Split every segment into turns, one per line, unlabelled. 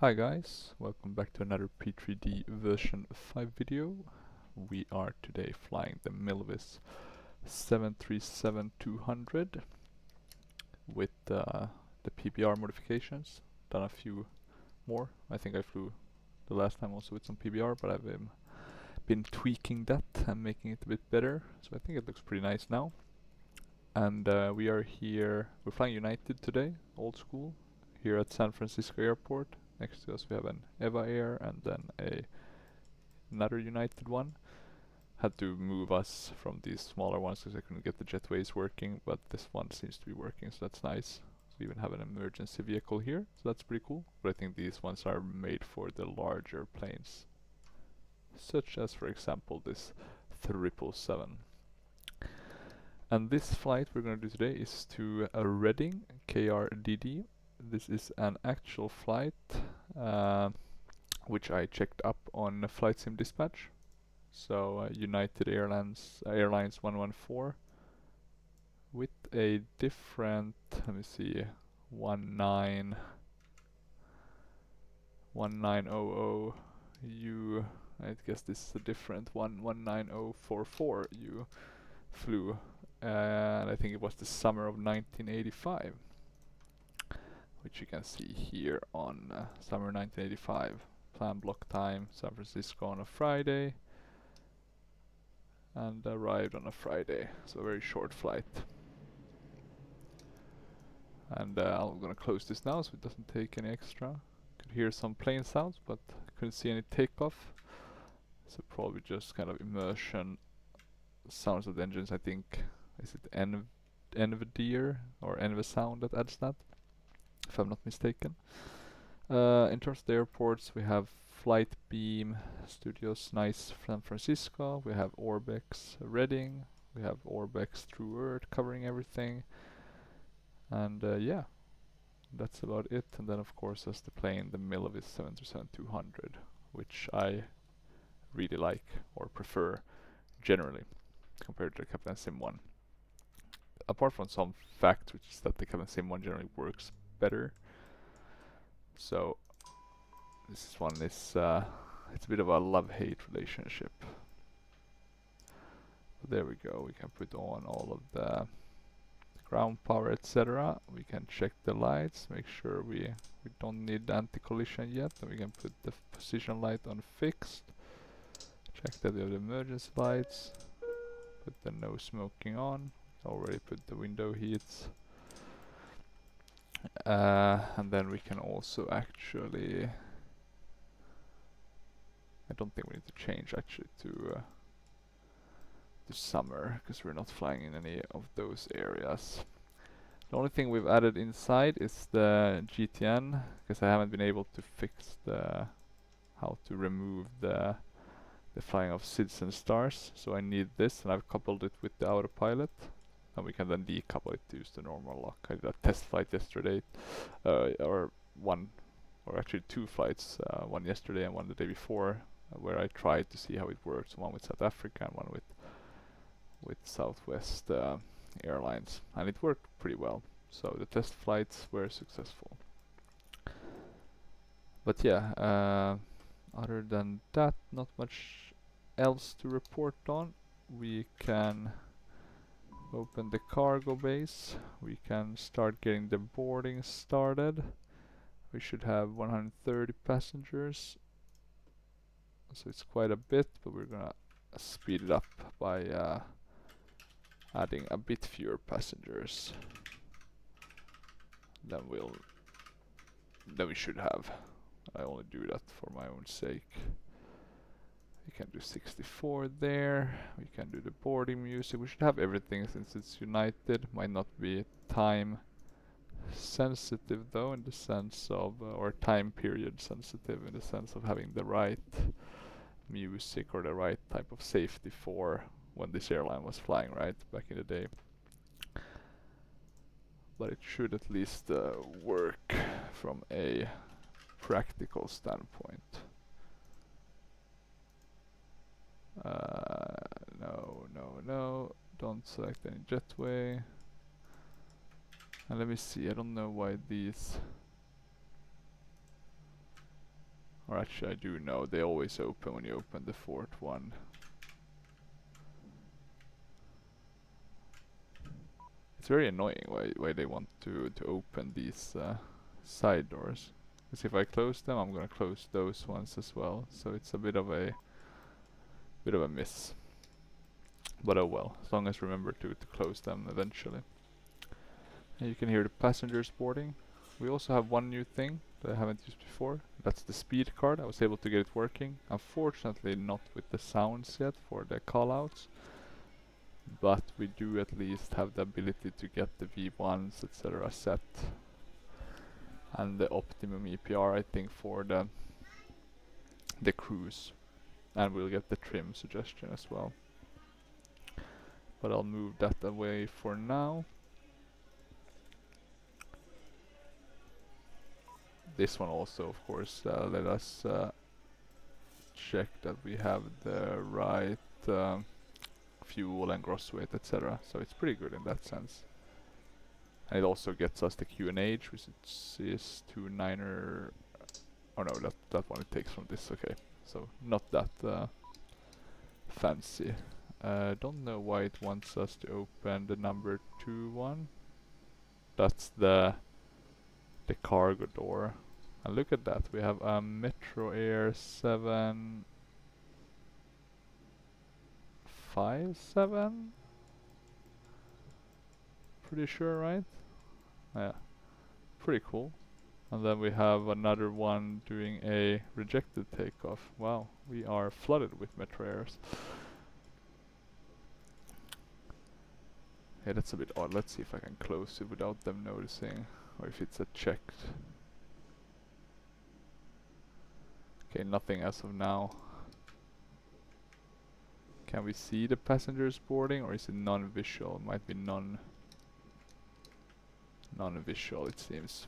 Hi guys, welcome back to another P3D version 5 video. We are today flying the Milviz 737-200 with the PBR modifications. Done a few more. I think I flew the last time also with some PBR, but I've been tweaking that and making it a bit better. So I think it looks pretty nice now. And we are here, we're flying United today, old school, here at San Francisco Airport. Next to us we have an Eva Air and then another United one. Had to move us from these smaller ones because I couldn't get the jetways working, but this one seems to be working, so that's nice. We even have an emergency vehicle here, so that's pretty cool. But I think these ones are made for the larger planes, such as for example this 777. And this flight we're going to do today is to Reading, KRDD. This is an actual flight which I checked up on Flight Sim Dispatch. So United Airlines 114 with a different, let me see, 1900 U. I guess this is a different 19044 U flew, and I think it was the summer of 1985. Which you can see here on summer 1985. Planned block time, San Francisco on a Friday, and arrived on a Friday, so a very short flight. And I'm gonna close this now so it doesn't take any extra. Could hear some plane sounds, but couldn't see any takeoff. So probably just kind of immersion sounds of the engines. I think, is it NVDR or NV sound that adds that, if I'm not mistaken. In terms of the airports, we have Flight Beam Studios, nice San Francisco. We have Orbex Reading. We have Orbex True Earth covering everything. And yeah, that's about it. And then of course as the plane, the Milviz 737-200, which I really like or prefer generally compared to the Captain Sim 1. Apart from some facts, which is that the Captain Sim 1 generally works better. So this one is it's a bit of a love-hate relationship. But there we go. We can put on all of the ground power, etc. We can check the lights, make sure we don't need the anti-collision yet. And we can put the position light on fixed. Check that we have the emergency lights. Put the no smoking on. Already put the window heats. And then we can also actually, I don't think we need to change actually to summer, because we're not flying in any of those areas. The only thing we've added inside is the GTN, because I haven't been able to fix how to remove the flying of SIDS and stars, so I need this, and I've coupled it with the autopilot, and we can then decouple it to use the normal lock. I did a test flight yesterday, or actually two flights, one yesterday and one the day before, where I tried to see how it works, one with South Africa and one with Southwest Airlines, and it worked pretty well. So the test flights were successful. But yeah, other than that, not much else to report on. We can open the cargo base. We can start getting the boarding started. We should have 130 passengers. So it's quite a bit, but we're gonna speed it up by adding a bit fewer passengers than we should have. I only do that for my own sake. We can do 64 there. We can do the boarding music. We should have everything since it's United. Might not be time sensitive though, in the sense of, or time period sensitive, in the sense of having the right music or the right type of safety for when this airline was flying, right, back in the day. But it should at least work from a practical standpoint. No, don't select any jetway. And let me see, I don't know why these Or actually I do know, they always open when you open the fourth one. It's very annoying why they want to open these side doors. Because if I close them, I'm gonna close those ones as well. So it's a bit of a miss. But oh well, as long as remember to close them eventually. And you can hear the passengers boarding. We also have one new thing that I haven't used before. That's the speed card. I was able to get it working. Unfortunately not with the sounds yet for the callouts. But we do at least have the ability to get the V1s etc. set. And the optimum EPR I think for the cruise. And we'll get the trim suggestion as well. But I'll move that away for now. This one also, of course, let us check that we have the right fuel and gross weight, etc. So it's pretty good in that sense. And it also gets us the QNH, which is 29er. Oh no, that one it takes from this. Okay, so not that fancy. Don't know why it wants us to open the number 2 one. That's the cargo door. And look at that, we have a Metro Air 757? Pretty sure, right? Yeah, pretty cool. And then we have another one doing a rejected takeoff. Wow, we are flooded with Metro Airs. Yeah, that's a bit odd. Let's see if I can close it without them noticing, or if it's a checked. Okay, nothing as of now. Can we see the passengers boarding, or is it non-visual? It might be non-visual, it seems.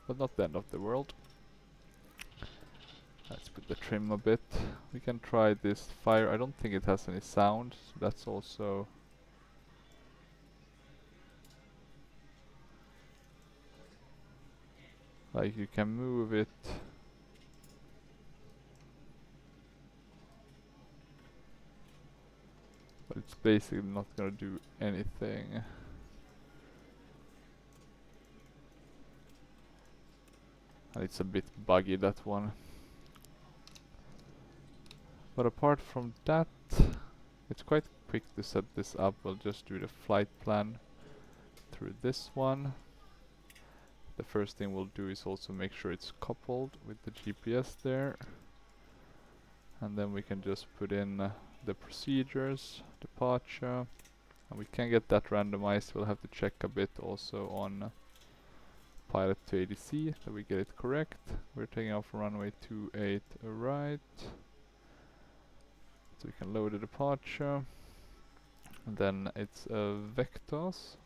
But not the end of the world. Let's put the trim a bit. We can try this fire. I don't think it has any sound, so that's also... Like, you can move it. But it's basically not gonna do anything. And it's a bit buggy, that one. But apart from that, it's quite quick to set this up. We'll just do the flight plan through this one. The first thing we'll do is also make sure it's coupled with the GPS there. And then we can just put in the procedures, departure. And we can get that randomized. We'll have to check a bit also on pilot to ADC that we get it correct. We're taking off runway 28 right. So we can load the departure. And then it's vectors.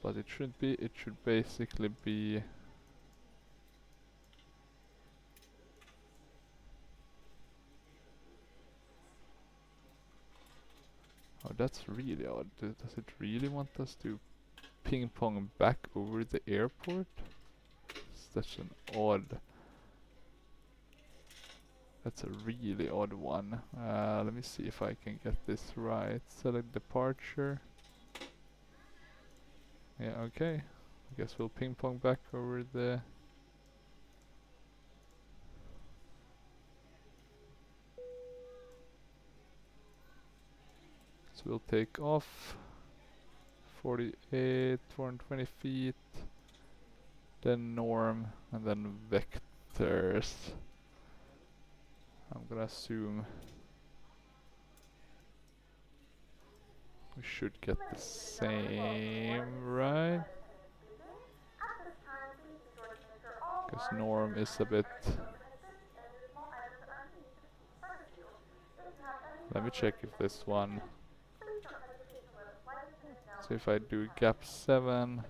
But it should basically be... Oh, that's really odd. Does it really want us to ping pong back over the airport? Such an odd... That's a really odd one. Let me see if I can get this right. Select departure. Yeah, okay. I guess we'll ping pong back over the... So we'll take off 48, 420 feet, then norm, and then vectors. I'm gonna assume we should get the same, right? Because norm is a bit... Let me check if this one... So if I do gap 7...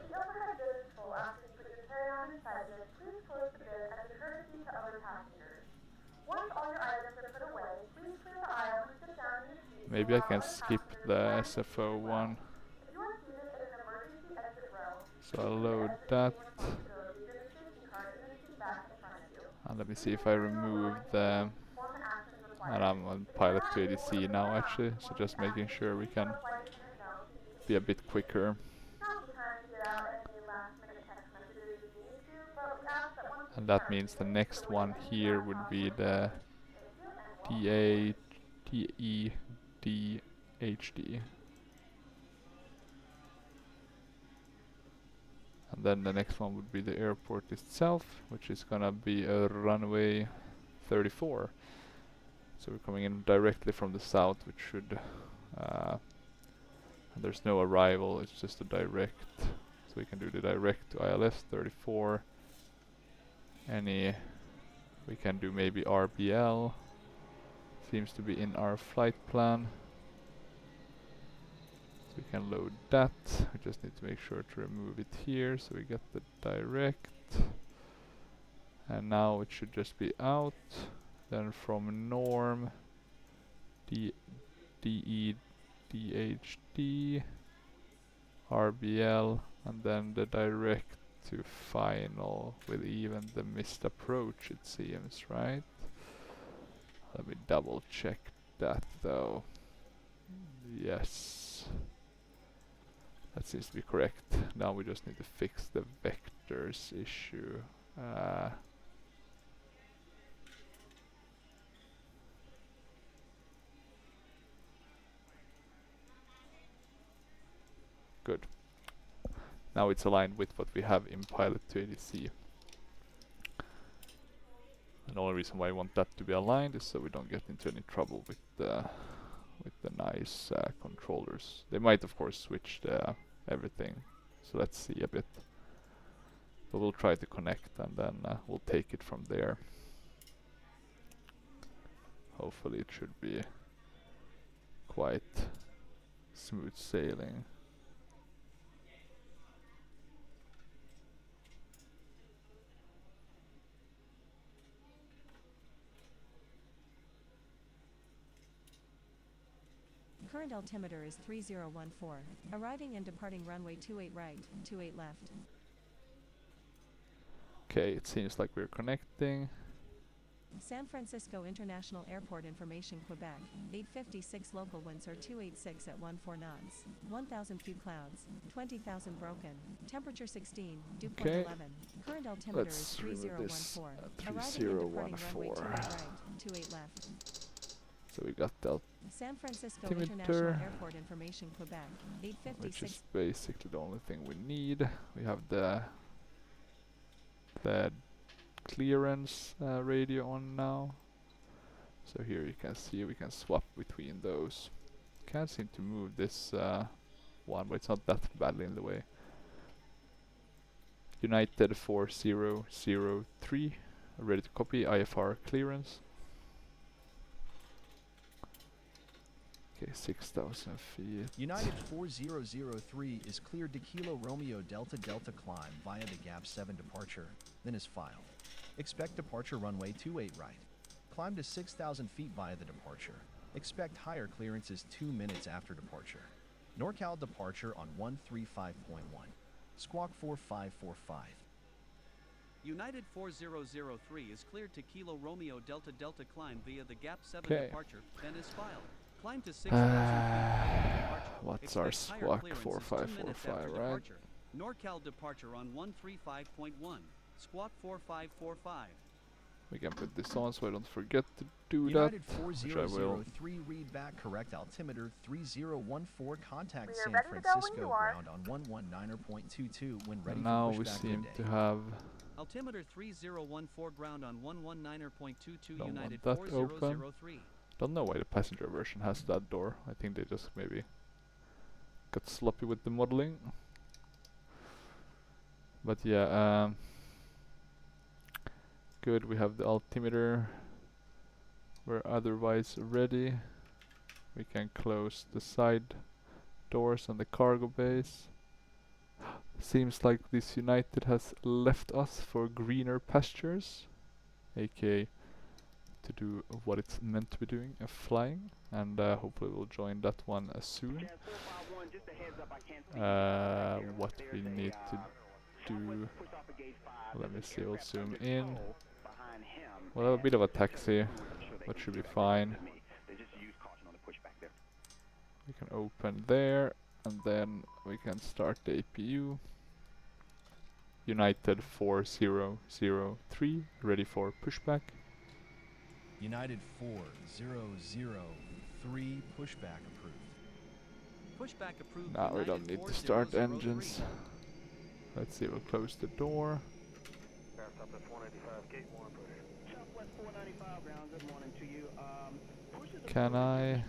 Maybe I can skip the SFO one. So I'll load that. And let me see if I remove the... And I'm on pilot to ADC now actually, so just making sure we can be a bit quicker. And that means the next one here would be the DATEDHD. And then the next one would be the airport itself, which is gonna be a runway 34. So we're coming in directly from the south, which should... and there's no arrival, it's just a direct. So we can do the direct to ILS 34. We can do maybe RBL. Seems to be in our flight plan. So we can load that. We just need to make sure to remove it here so we get the direct. And now it should just be out. Then from norm, DE, DHD, RBL, and then the direct to final with even the missed approach, it seems, right? Let me double check that though. Yes. That seems to be correct. Now we just need to fix the vectors issue. Good. Now it's aligned with what we have in pilot to ADC. And the only reason why I want that to be aligned is so we don't get into any trouble with the nice controllers. They might of course switch the everything, so let's see a bit. But we'll try to connect and then we'll take it from there. Hopefully it should be quite smooth sailing.
Current altimeter is 3014. Arriving and departing runway 28 right, 28 left.
Okay, it seems like we're connecting.
San Francisco International Airport information, Quebec. 856 local winds are 286 at 14 knots. 1,000 few clouds. 20,000 broken. Temperature 16. Dew point 11. Current altimeter is 3014. Arriving and departing runway 28 right, 28 left.
So we got the
San Francisco
altimeter,
International Airport information, Quebec. 856.
which is basically the only thing we need. We have the clearance radio on now. So here you can see we can swap between those. Can't seem to move this one, but it's not that badly in the way. United 4003, ready to copy, IFR clearance. Okay, 6,000 feet.
United 4003 is cleared to Kilo Romeo Delta Delta climb via the Gap 7 departure, then is filed. Expect departure runway 28 right. Climb to 6,000 feet via the departure. Expect higher clearances 2 minutes after departure. NorCal departure on 135.1. Squawk 4545.
United 4003 is cleared to Kilo Romeo Delta Delta climb via the Gap 7
Okay.
departure, then is filed. Climb to 6,000 feet via departure.
What's our
Expect higher
squawk?
clearances
4545,
2 minutes after
right?
departure. NorCal departure on 135.1. Squawk 4545.
We can put this on so I don't forget to do
United
that, which I will.
4003 read back correct altimeter 3014 contact
We are
San
ready to go when
Francisco
you are.
ground on 119.22 when ready
And
for
now we
pushback
seem
good
to
day.
have
Altimeter 3014 ground on 119.22
Don't
United
want that open.
4003.
Don't know why the passenger version has that door. I think they just maybe got sloppy with the modeling. But yeah, good. We have the altimeter. We're otherwise ready. We can close the side doors on the cargo base. Seems like this United has left us for greener pastures, aka to do what it's meant to be doing, flying, and hopefully we'll join that one soon. What we need to do, let me see, we'll zoom in. We'll have a bit of a taxi, but should be fine. We can open there, and then we can start the APU. United 4003, ready for pushback.
United 4003, pushback approved.
Pushback approved.
Now we
United
don't need to start
4003.
engines. Let's see, we'll close the door. Can I?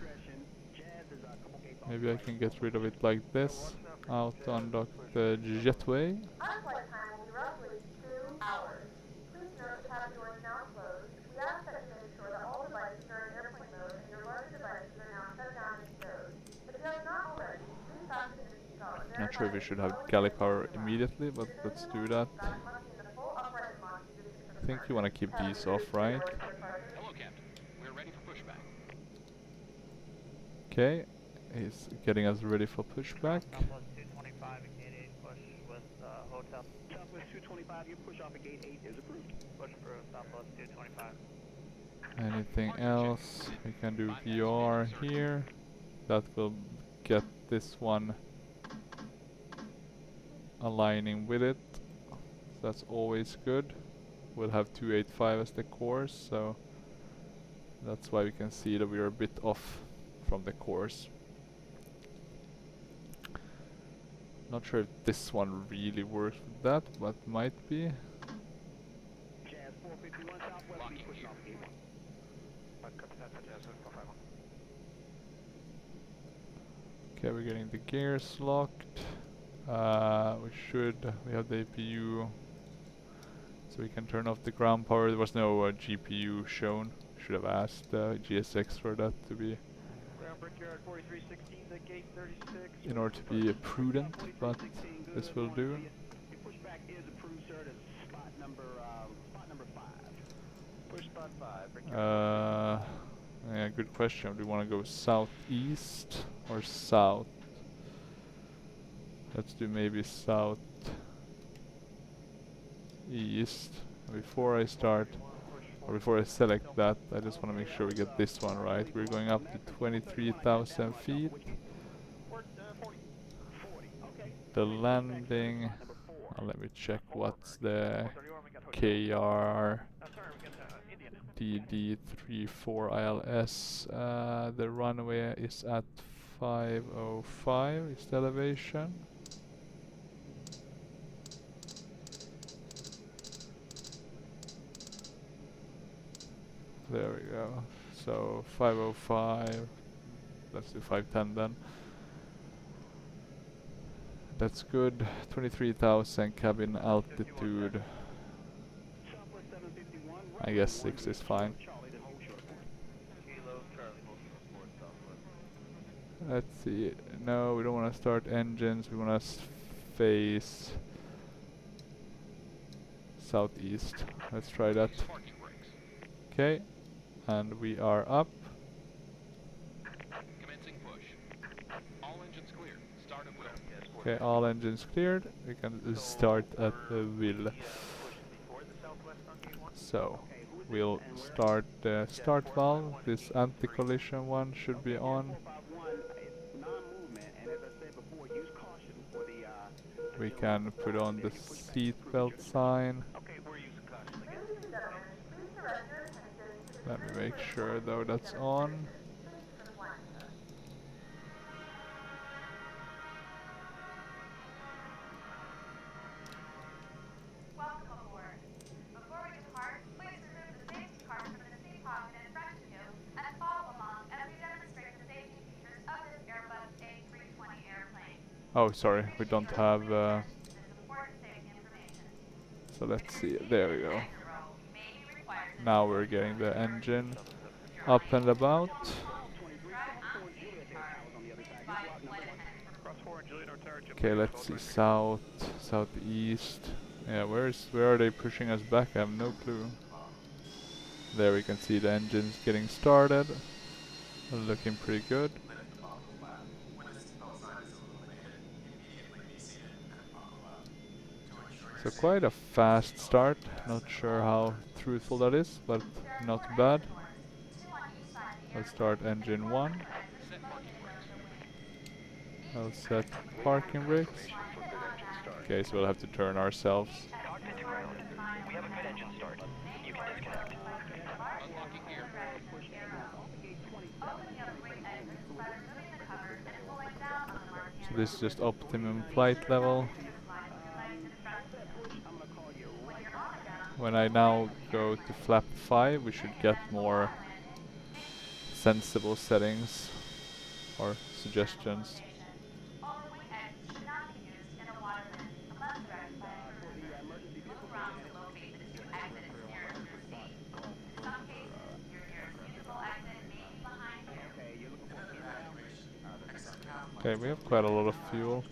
Maybe I can get rid of it like this. Out to undock the jetway.
Our flight time will be roughly 2 hours. Please note the cabin door is now closed. We ask that you make sure that all devices are in airplane mode and your larger devices are now shut down and stowed. If you have not already, please fasten your seatbelt.
Not sure if we should have galley power immediately, but let's do that. I think you want to keep these off, right?
Hello, Captain. We're ready for pushback.
Okay, he's getting us ready for pushback.
Southwest 225 at gate 8, push with hotel.
Southwest 225, your push off at gate 8 is approved.
Push for Southwest 225.
Anything else? We can do VR here. That will get this one aligning with it. So that's always good. We'll have 285 as the course, so that's why we can see that we are a bit off from the course. Not sure if this one really works with that, but might be.
Jazz 451 Southwest,
Locking
be pushing
gear.
off gate 1.
Okay, we're getting the gears locked. We have the APU, so we can turn off the ground power. There was no GPU shown. Should have asked GSX for that to be,
Ground Brickyard 4316 at gate 36.
in order to be prudent, but this will do.
Your pushback is approved, sir. That's spot number 5.
Push spot 5.
Yeah, good question. Do we want to go southeast or south? Let's do maybe south east. Before I start, or before I select that, I just want to make sure we get this one right. We're going up to 23,000 feet. The landing, let me check what's the KRDD 34 ILS. The runway is at 505 is the elevation. There we go. So 505. Let's do 510 then. That's good. 23,000 cabin altitude. I guess 6 is fine.
Kilo Charlie, hold forward Southwest.
Let's see. No, we don't want to start engines. We want to face southeast. Let's try that.
Parking brakes.
Okay, and we are up.
Commencing push. All engines clear. Start at will.
Okay, all engines cleared. We can start at the wheel. So we'll start the start valve. This anti-collision one should be on. We can put on the seat belt sign. Let me make sure though that's on.
Welcome aboard. Before we depart, please remove the safety card from the seat pocket in front of you and follow along as we demonstrate the safety features of this Airbus A320 airplane.
Oh, sorry, we don't have.
This important safety information.
So let's see. There we go.
May be required to
Now we're getting the engine up and about.
drive on safety card. Please advise flight attendants.
Cross 4 and Juliet North Tower.
Okay, let's see. South, southeast. Yeah, where are they pushing us back? I have no clue. There we can see the engines getting started. Looking pretty good. So quite a fast start. Not sure how truthful that is, but not bad. Let's start engine 1.
Set parking brakes.
I'll set parking brakes. Okay, so we'll have to turn ourselves.
Cockpit to ground. We have a good engine start. You can disconnect.
Unlocking gear.
So this is just optimum flight level. When I now go to flap 5, we should get more sensible settings or suggestions. Okay, we have quite a lot of fuel.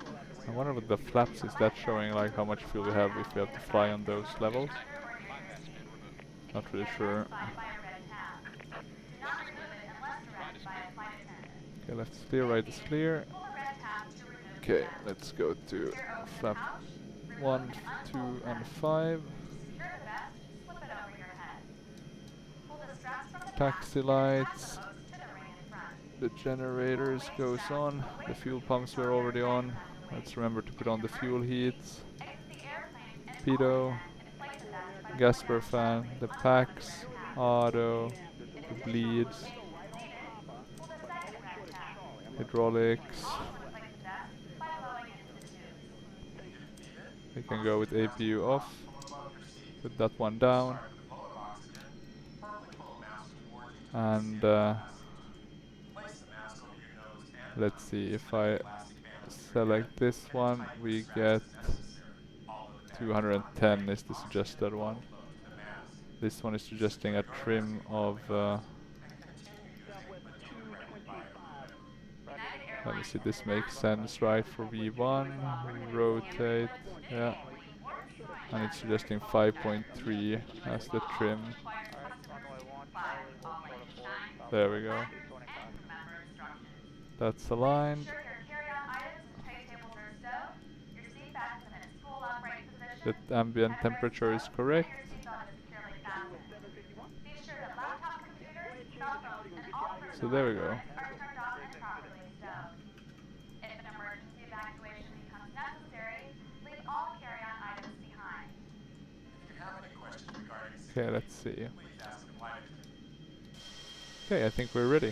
I wonder with the flaps, is that showing like how much fuel we have if we have to fly on those levels? Not really sure. Okay, left is clear, right is clear. Okay, let's go to flap 1, 2 and 5. Taxi lights. The generators goes on. The fuel pumps were already on. Let's remember to put on the fuel heats. Pitot. Gasper fan. The packs. Auto. The bleeds. Hydraulics. We can go with APU off. Put that one down. And let's see, if I select this one, we get 210 is the suggested one. This one is suggesting a trim of let me see, this makes sense, right? For V1, rotate, yeah. And it's suggesting 5.3 as the trim. There we go. That's aligned. The ambient temperature is correct. So there we go. Okay, let's see. Okay, I think we're ready.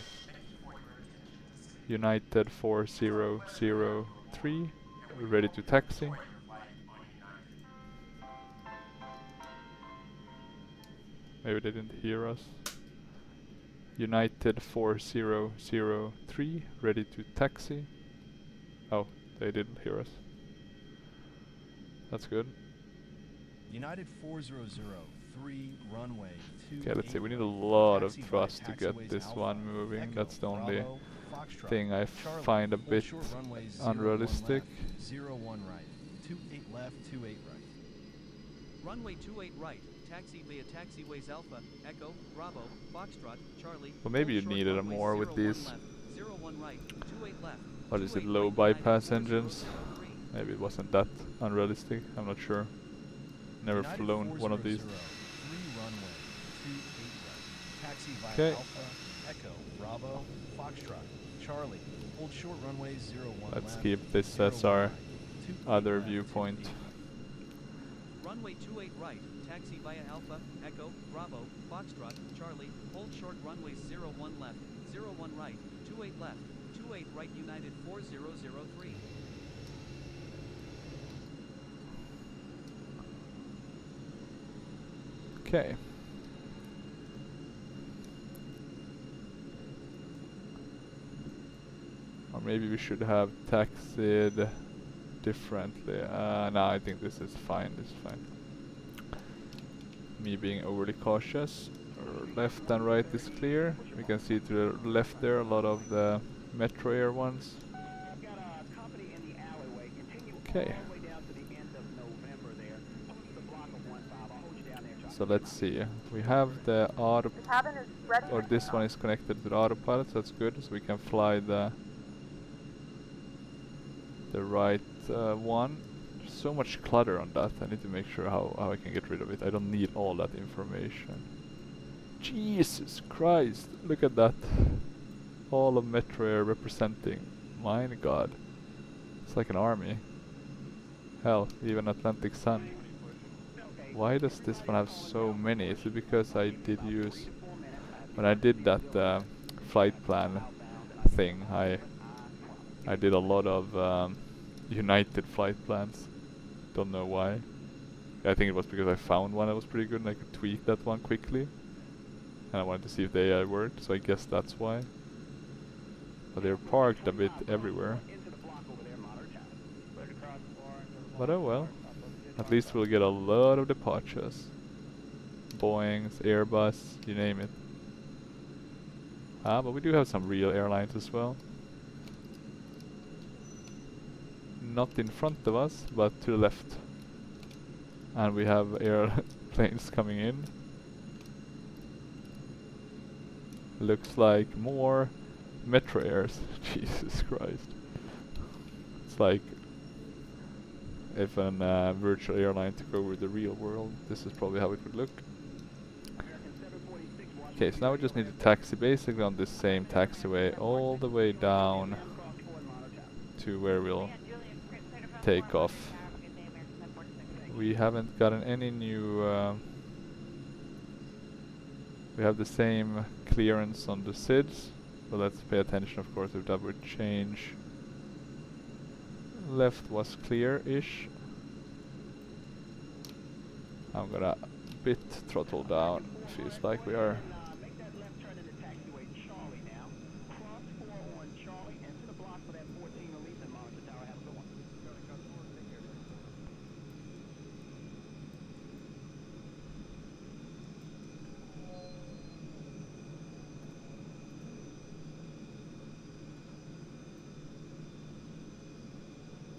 United 4003, ready to taxi. Maybe they didn't hear us. United 4003, ready to taxi. Oh, they didn't hear us. That's good.
United 4003, runway 2.
Okay, let's see, we need a lot of thrust to get this one moving. That's the only thing I find a bit unrealistic.
01 right, 28 left, 28 right.
Runway 28 right, taxi via taxiways Alpha, Echo, Bravo, Foxtrot, Charlie.
Well, maybe you
Short
needed
runway
more with
01
these.
left, 01 right, 28 left.
What is it,
28
low
right,
bypass
United
engines?
4003.
Maybe it wasn't that unrealistic, I'm not sure. Never
United
flown one of these.
400, 3 runway, 28 right, taxi via
Okay.
Alpha, Echo, Bravo, Foxtrot, Charlie. Hold short runway 01
Let's
left,
keep this
01
as our
right, 28
other
left,
viewpoint.
28
Runway 28 right, taxi via Alpha, Echo, Bravo, Foxtrot, Charlie. Hold short runway 01 left, 01 right, 28 left, 28 right United 4003.
Okay. Or maybe we should have taxied differently. No, I think this is fine, this is fine. Me being overly cautious. Left and right is clear. We can see to the left there a lot of the Metro Air ones. Okay. So let's see. We have the auto,
The cabin is ready.
or this one is connected to the autopilot, so that's good. So we can fly the right one. So much clutter on that. I need to make sure how I can get rid of it. I don't need all that information. Jesus Christ! Look at that. All of Metro Air representing. My God. It's like an army. Hell, even Atlantic Sun. Why does this one have so many? Is it because I did use... When I did that flight plan thing, I did a lot of United flight plans. Don't know why. I think it was because I found one that was pretty good and I could tweak that one quickly. And I wanted to see if they worked, so I guess that's why. But they're parked a bit everywhere. But oh well. At least we'll get a lot of departures. Boeings, Airbus, you name it. But we do have some real airlines as well. Not in front of us, but to the left. And we have airplanes coming in. Looks like more Metro Airs. Jesus Christ. It's like if a virtual airline took over the real world. This is probably how it would look. Okay, so now we just need to taxi basically on this same taxiway all the way down to where we'll take off. We haven't gotten any new... we have the same clearance on the SIDS, but let's pay attention of course if that would change. Left was clear-ish. I'm gonna bit throttle down. Feels like we are...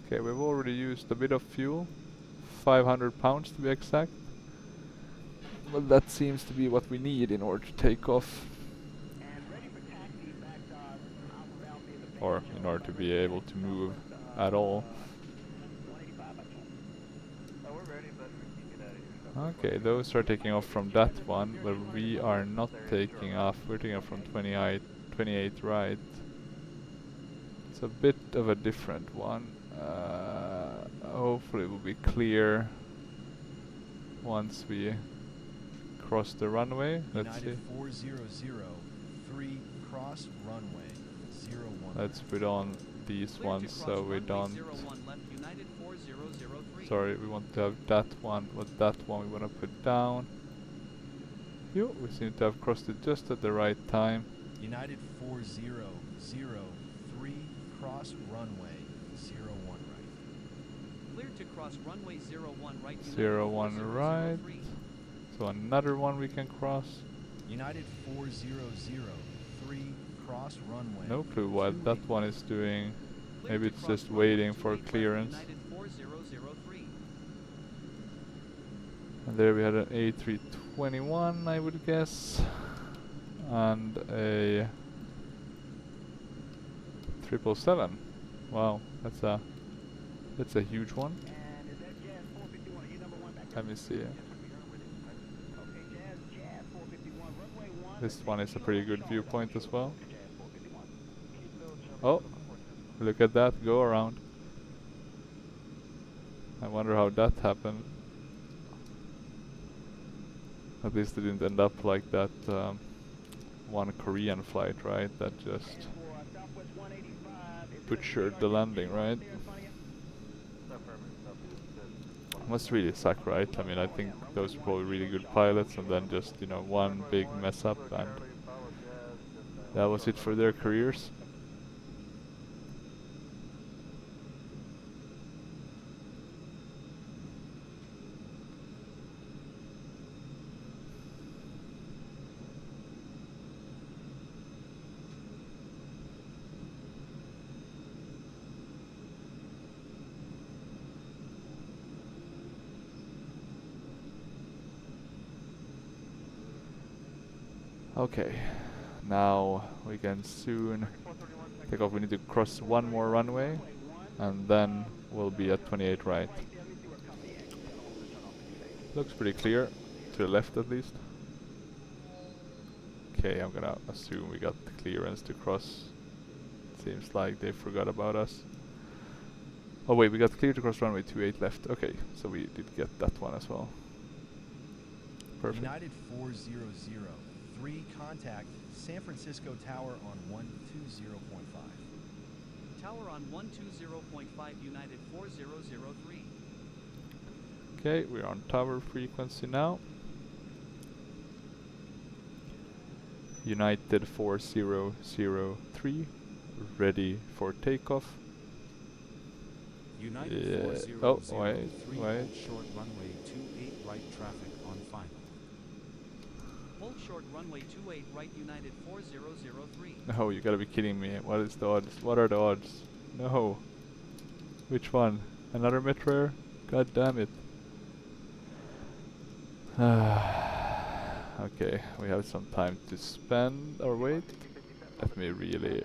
Okay, we've already used a bit of fuel, 500 pounds to be exact. But that seems to be what we need in order to take off. Or in order to be able to move at all. Okay, those are taking off from that one, but we are not taking off. We're taking off from 28 right. It's a bit of a different one. Hopefully it will be clear once we cross the runway. Let's see.
United 4003, cross runway 01.
Let's put on these ones so we don't... Sorry, we want to have that one, but that one we want to put down. Yo, we seem to have crossed it just at the right time.
United 4003, cross runway 01 right.
Cleared to cross runway 01 right.
01 right. So another one we can cross.
United 4003, cross runway.
No clue what that one is doing. Maybe it's just waiting for clearance. And there we had an A321, I would guess. And a 777. Wow, that's a huge one. Let me see. This one is a pretty good viewpoint as well. Oh, look at that go around. I wonder how that happened. At least it didn't end up like that one Korean flight, right? That just butchered the landing, right? Must really suck, right? I mean, I think those were probably really good pilots and then just, you know, one big mess up and that was it for their careers. Okay, now we can soon take off. We need to cross one more runway and then we'll be at 28 right. Looks pretty clear, to the left at least. Okay, I'm gonna assume we got the clearance to cross. Seems like they forgot about us. Oh wait, we got clear to cross runway 28 left. Okay, so we did get that one as well. Perfect.
United 4003, contact San Francisco Tower on 120.5.
Tower on 120.5 United 4003.
Okay, we're on tower frequency now. United 4003, ready for takeoff.
United
Yeah.
4003,
Oh, wait.
hold short runway 28 right traffic on final.
Hold short runway 28 right United 4003.
No, you gotta be kidding me. What is the odds? What are the odds? No. Which one? Another Metroair? God damn it. Okay, we have some time to spend or wait. Let me really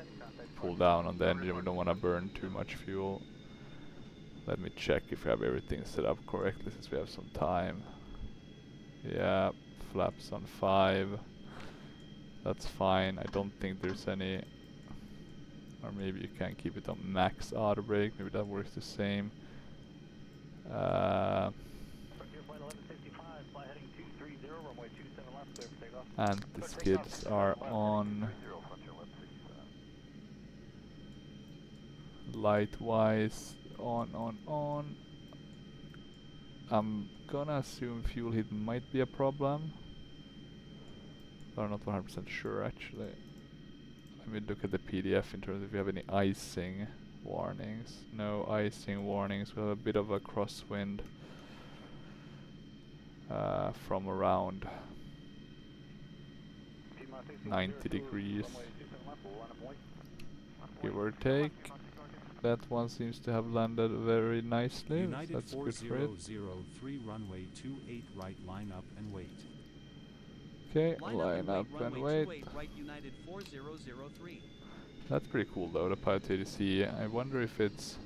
pull down on the engine. We don't want to burn too much fuel. Let me check if we have everything set up correctly since we have some time. Yeah, flaps on 5. That's fine. I don't think there's any... Or maybe you can keep it on max auto brake. Maybe that works the same. And the skids are on. Light wise, on. I'm gonna assume fuel heat might be a problem, but I'm not 100% sure actually. Let me look at the PDF in terms of if we have any icing warnings. No icing warnings. We have a bit of a crosswind from around 90 degrees, give or take. That one seems to have landed very nicely.
United
That's good for it.
4003, runway 28 right, line up and wait.
Okay, line up and wait.
Right United 4003.
That's pretty cool though, the Pilot ADC. I wonder if it's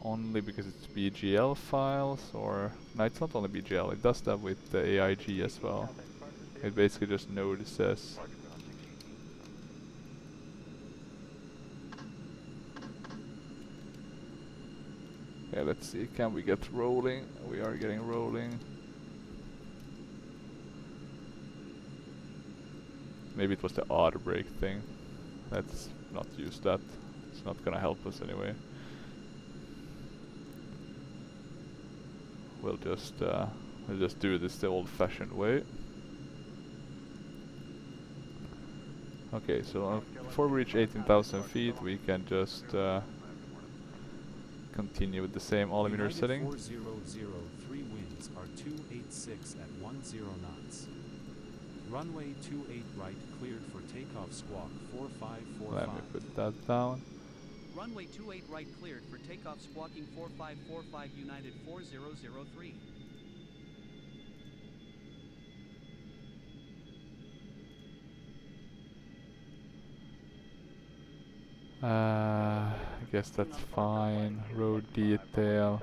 only because it's BGL files or... No, it's not only BGL, it does that with the AIG as well. It basically just notices. Okay, let's see, can we get rolling? We are getting rolling. Maybe it was the auto brake thing. Let's not use that. It's not gonna help us anyway. We'll just do this the old-fashioned way. Okay, so before we reach 18,000 feet, we can just continue with the same altimeter setting.
4003 winds are 286 at 10 knots. Runway 28 right cleared for takeoff, squawk 4545.
Let me put that down.
Runway 28 right cleared for takeoff, squawking 4545 United 4003.
I guess that's fine. Road detail.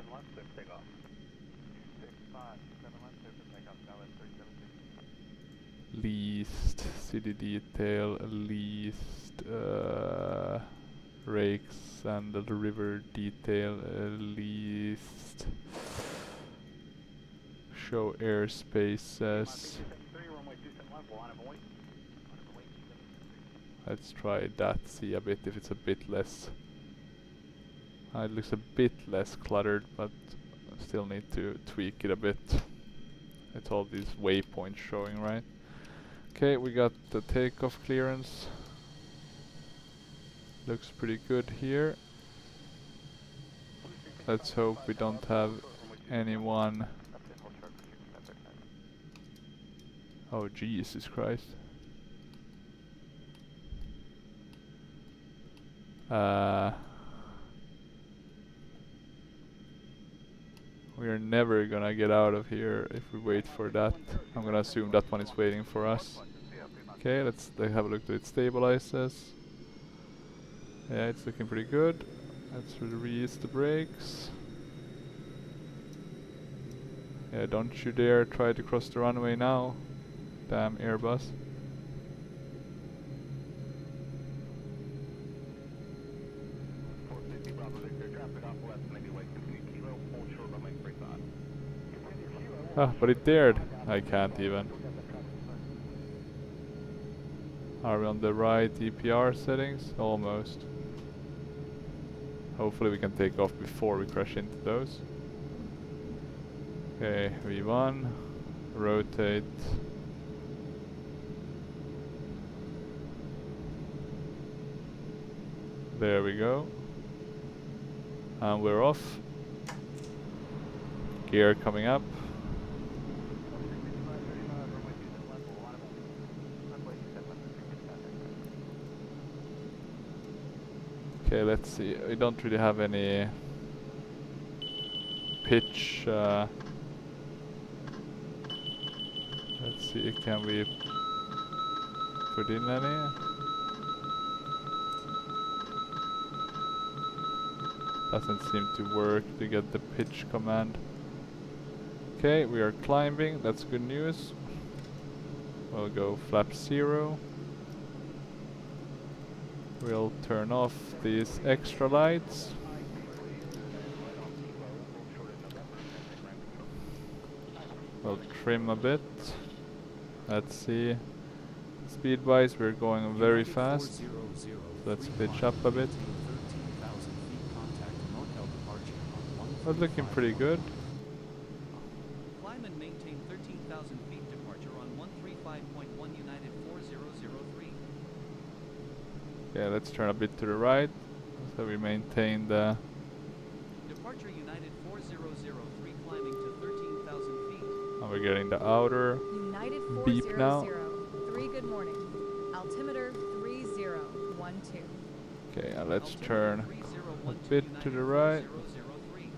Least city detail, least rakes and the river detail, least show airspaces. Let's try that, see a bit if it's a bit less. It looks a bit less cluttered, but I still need to tweak it a bit. It's all these waypoints showing, right? Okay, we got the takeoff clearance. Looks pretty good here. Let's hope we don't have anyone. Oh, Jesus Christ. We are never gonna get out of here if we wait for that. I'm gonna assume that one is waiting for us. Okay, let's have a look at it stabilizes. Yeah, it's looking pretty good. Let's release the brakes. Yeah, don't you dare try to cross the runway now. Damn Airbus. Ah, but it dared. I can't even. Are we on the right EPR settings? Almost. Hopefully we can take off before we crash into those. Okay, V1. Rotate. There we go. And we're off. Gear coming up. Okay, let's see. We don't really have any pitch. Let's see, can we put in any? Doesn't seem to work to get the pitch command. Okay, we are climbing. That's good news. We'll go flap 0. We'll turn off these extra lights. We'll trim a bit. Let's see. Speed-wise, we're going very fast. Let's pitch up a bit. We're looking pretty good.
Climb and maintain 13,000 feet departure on 135.1 United 4003.
Yeah, let's turn a bit to the right, so we maintain the...
Departure United 4003 climbing to 13,000 feet.
And we're getting the outer
United
beep now.
3, good morning. Altimeter 3012.
Okay, and let's turn a
3012
bit to
United
the right.
4003.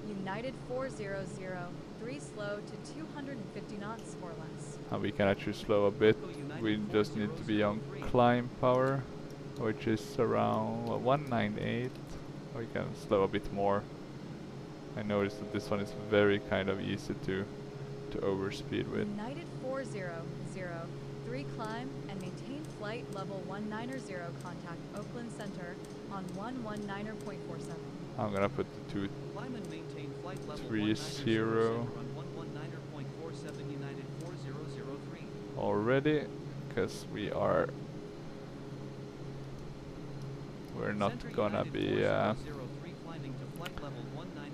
United 4003, slow to 250 knots or less.
And we can actually slow a bit. We just need to be on climb power, which is around 198. We can slow a bit more. I noticed that this one is very kind of easy to overspeed with.
United 4003, climb and maintain flight level 190, contact Oakland Center on 119.47.
I'm gonna put the
Climb and maintain flight level
230
on 119.47 United 4003.
already, because we're not
Center
gonna
United
be
4003 climbing to flight level 190.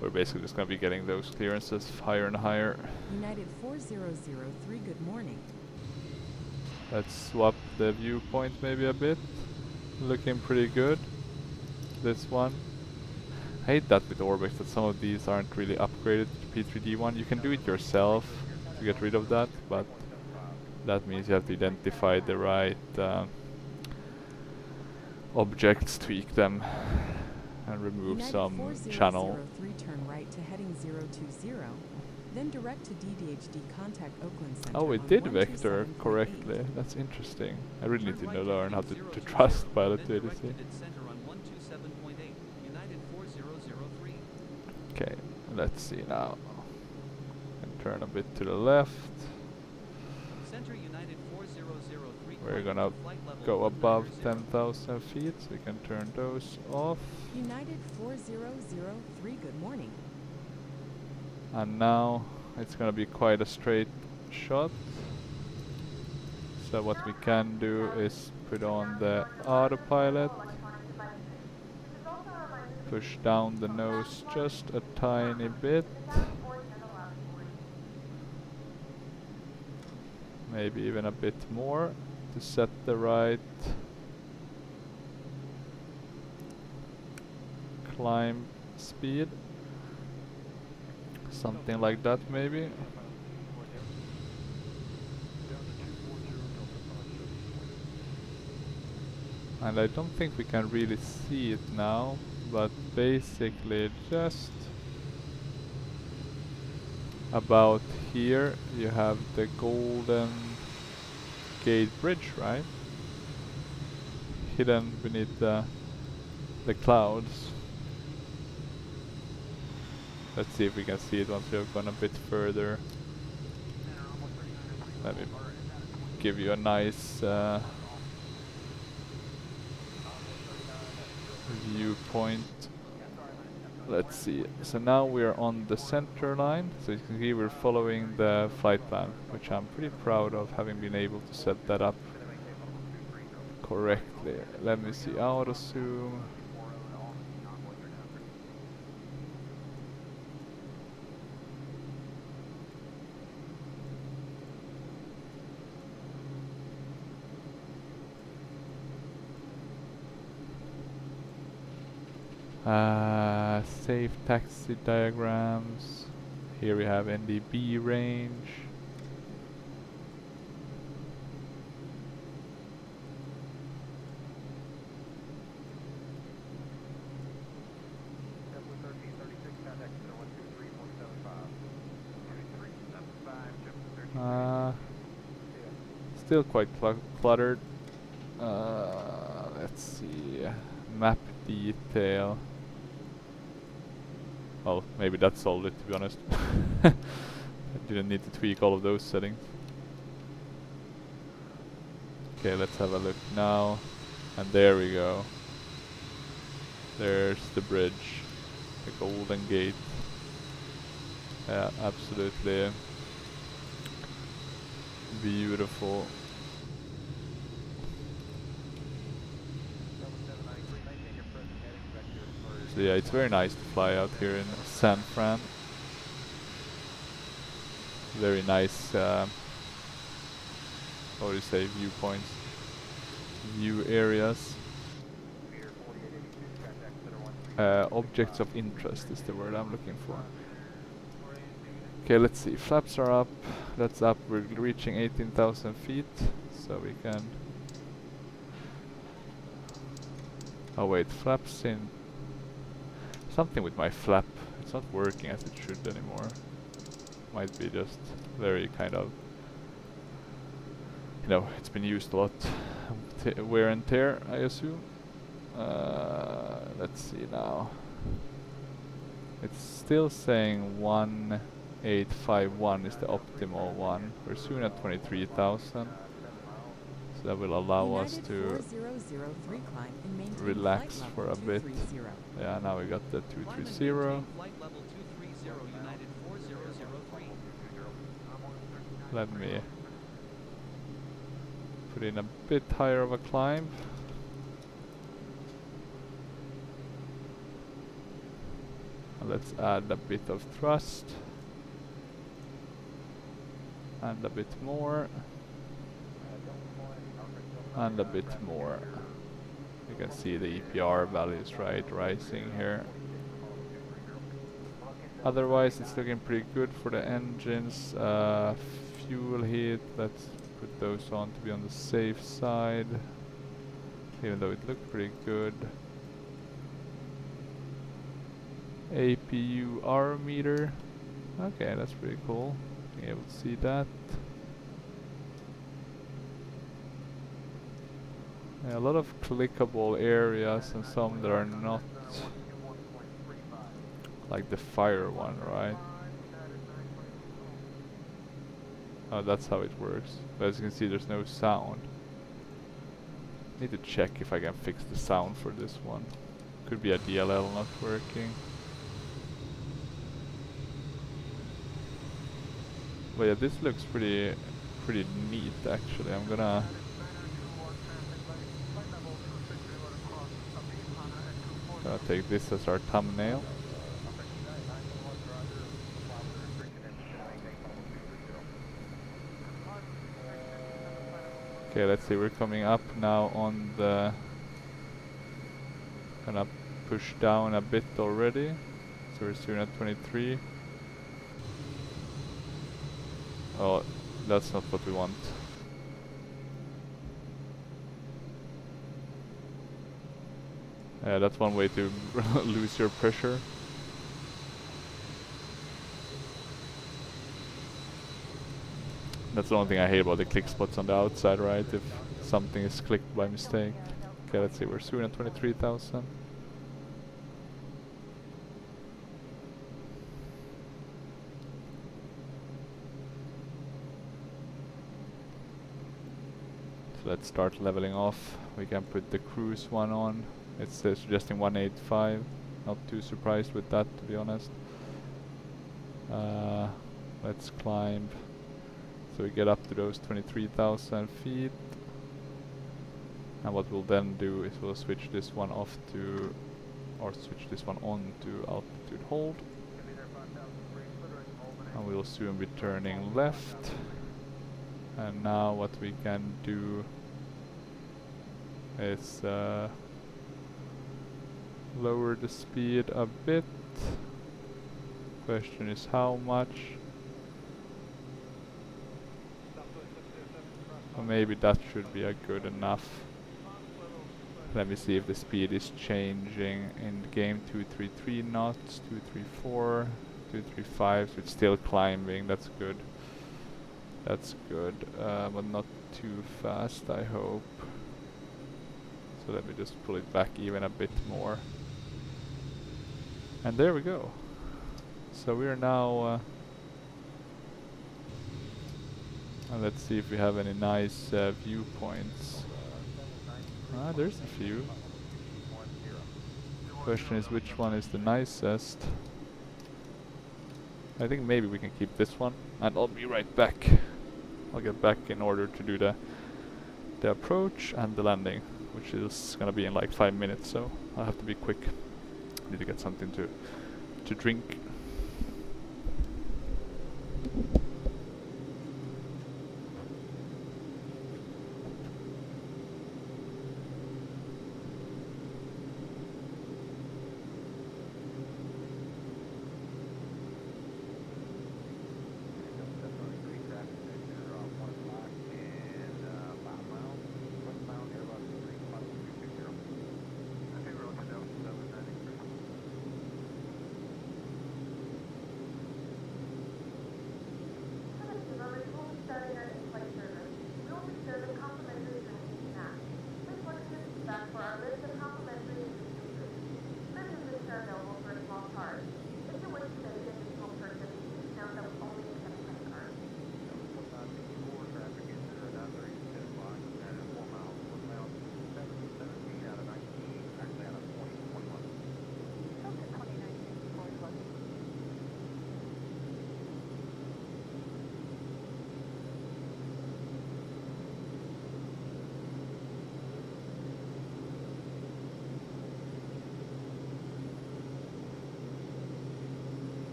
we're basically just gonna be getting those clearances higher and higher.
United 4003, good morning.
Let's swap the viewpoint maybe a bit. Looking pretty good. This one. I hate that with Orbix, that some of these aren't really upgraded to P3D1. You can do it yourself to get rid of that, but that means you have to identify the right objects, tweak them, and remove some channel.
4003, turn right to heading 020, then direct to DDHD, contact Oakland Center.
Oh, it did vector correctly. That's interesting. I really need to learn how to trust Pilot to ADC.
Center on 127.8 United 4003.
Okay, let's see now. And turn a bit to the left.
Center United 4003.
We're gonna go above 10,000 feet, so we can turn those off.
United 4003, good morning.
And now it's gonna be quite a straight shot. So what we can do is put on the autopilot, push down the nose just a tiny bit, maybe even a bit more, to set the right climb speed. Something like that maybe. And I don't think we can really see it now, but basically just about here you have the Golden Gate Bridge, right? Hidden beneath the clouds. Let's see if we can see it once we have gone a bit further. Let me give you a nice viewpoint. Let's see. So now we're on the center line. So you can see we're following the flight plan, which I'm pretty proud of having been able to set that up correctly. Let me see. Auto zoom. Safe taxi diagrams. Here we have NDB range. Still quite cluttered. Let's see. Map detail. Well, maybe that solved it, to be honest. I didn't need to tweak all of those settings. Okay, let's have a look now. And there we go. There's the bridge. The Golden Gate. Yeah, absolutely beautiful. So yeah, it's very nice to fly out here in San Fran. Very nice, what do you say, viewpoints, view areas. Objects of interest is the word I'm looking for. Okay, let's see. Flaps are up. That's up. We're reaching 18,000 feet, so we can. Oh wait, flaps in. Something with my flap. It's not working as it should anymore. Might be just very kind of. You know, it's been used a lot. Wear and tear, I assume. Let's see now. It's still saying 1851 is the optimal one. We're soon at 23,000. So that will allow us to relax for a bit. Yeah, now we got the 230. Let me put in a bit higher of a climb. And let's add a bit of thrust. And a bit more. And a bit more. You can see the EPR values, right, rising here. Otherwise, it's looking pretty good for the engines. Fuel heat, let's put those on to be on the safe side. Even though it looked pretty good. APU R meter. Okay, that's pretty cool. Being able to see that. Yeah, a lot of clickable areas and some that are not. Like the fire one, right? Oh, that's how it works. But as you can see, there's no sound. Need to check if I can fix the sound for this one. Could be a DLL not working. But yeah, this looks pretty neat actually. I'm gonna take this as our thumbnail. Okay, let's see, we're coming up now on the. Gonna push down a bit already. So we're soon at 23. Oh, that's not what we want. That's one way to lose your pressure. That's the only thing I hate about the click spots on the outside, right? If something is clicked by mistake. Okay, let's see, we're soon at 23,000. So let's start leveling off. We can put the cruise one on. It's suggesting 185. Not too surprised with that, to be honest. Let's climb. So we get up to those 23,000 feet. And what we'll then do is we'll switch this one off to, or switch this one on to altitude hold. And we'll soon be turning left. And now what we can do is lower the speed a bit. Question is how much? Or maybe that should be a good enough. Let me see if the speed is changing in the game. 233 knots, 234, 235. So it's still climbing. That's good. That's good, but not too fast, I hope. So let me just pull it back even a bit more. And there we go. So we are now... let's see if we have any nice viewpoints. There's a few. Question is which one is the nicest. I think maybe we can keep this one. And I'll be right back. I'll get back in order to do the approach and the landing, which is gonna be in like 5 minutes, so I'll have to be quick. Need to get something to drink.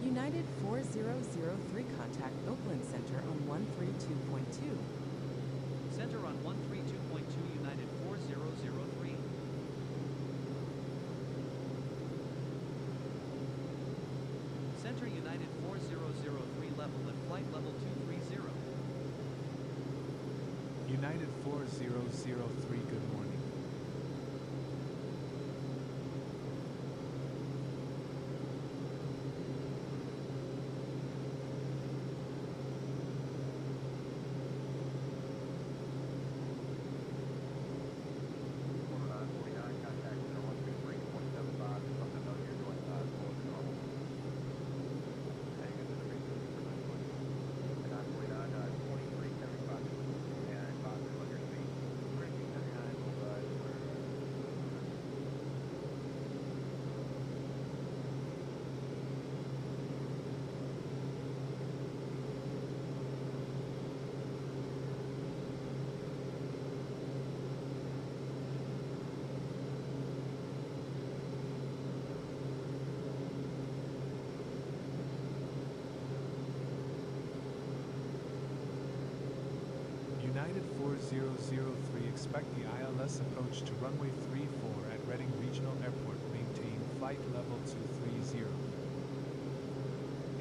United 4003, contact Oakland Center on 132.2.
Center on 132.2, United 4003. Center United 4003, level at flight level 230.
United 4003, good morning. United 4003, expect the ILS approach to runway 34 at Reading Regional Airport. Maintain flight level 230.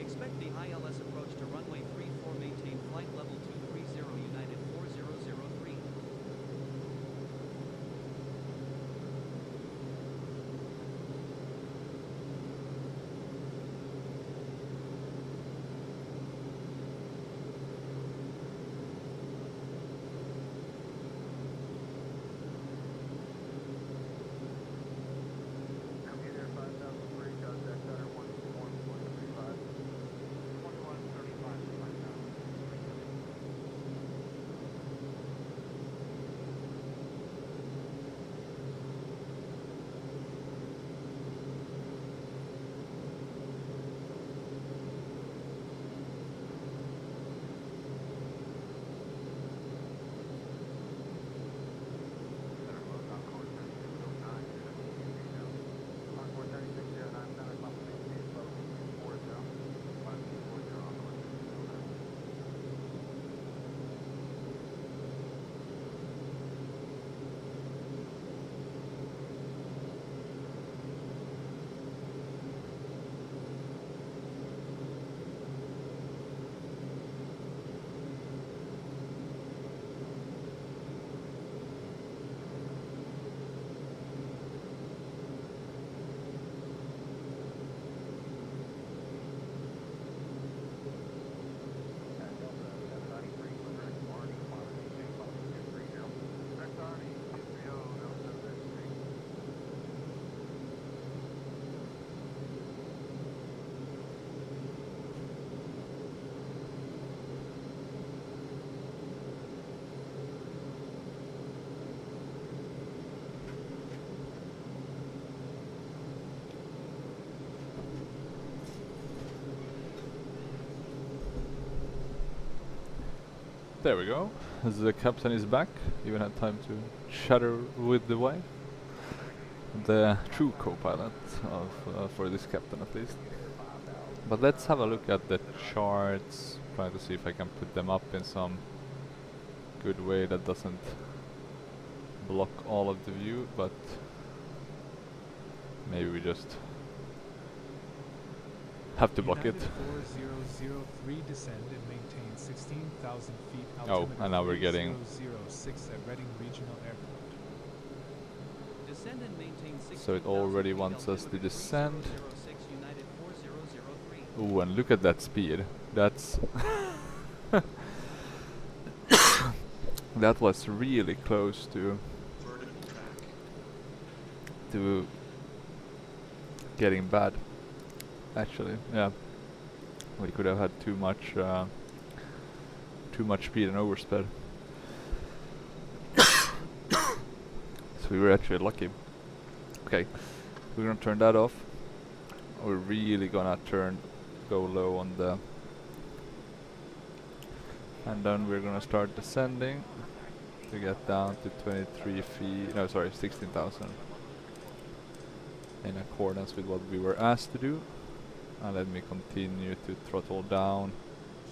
Expect the ILS approach to runway 34, maintain flight level 230, United 4003.
There we go. The captain is back. Even had time to chatter with the wife. The true co-pilot of for this captain at least. But let's have a look at the charts. Trying to see if I can put them up in some good way that doesn't block all of the view, but maybe we just have to block it.
4003 descend and maintain 16,000 feet
Oh, and now we're getting
006 at Reading Regional Airport.
Descend and maintain
so it already wants us to descend.
06 United 4003.
Ooh, and look at that speed. That's that was really close to getting bad. Actually, yeah, we could have had too much speed and oversped. So we were actually lucky. Okay, we're gonna turn that off. We're really gonna go low on the, and then we're gonna start descending to get down to 23 feet. No, sorry, 16,000. In accordance with what we were asked to do. And let me continue to throttle down,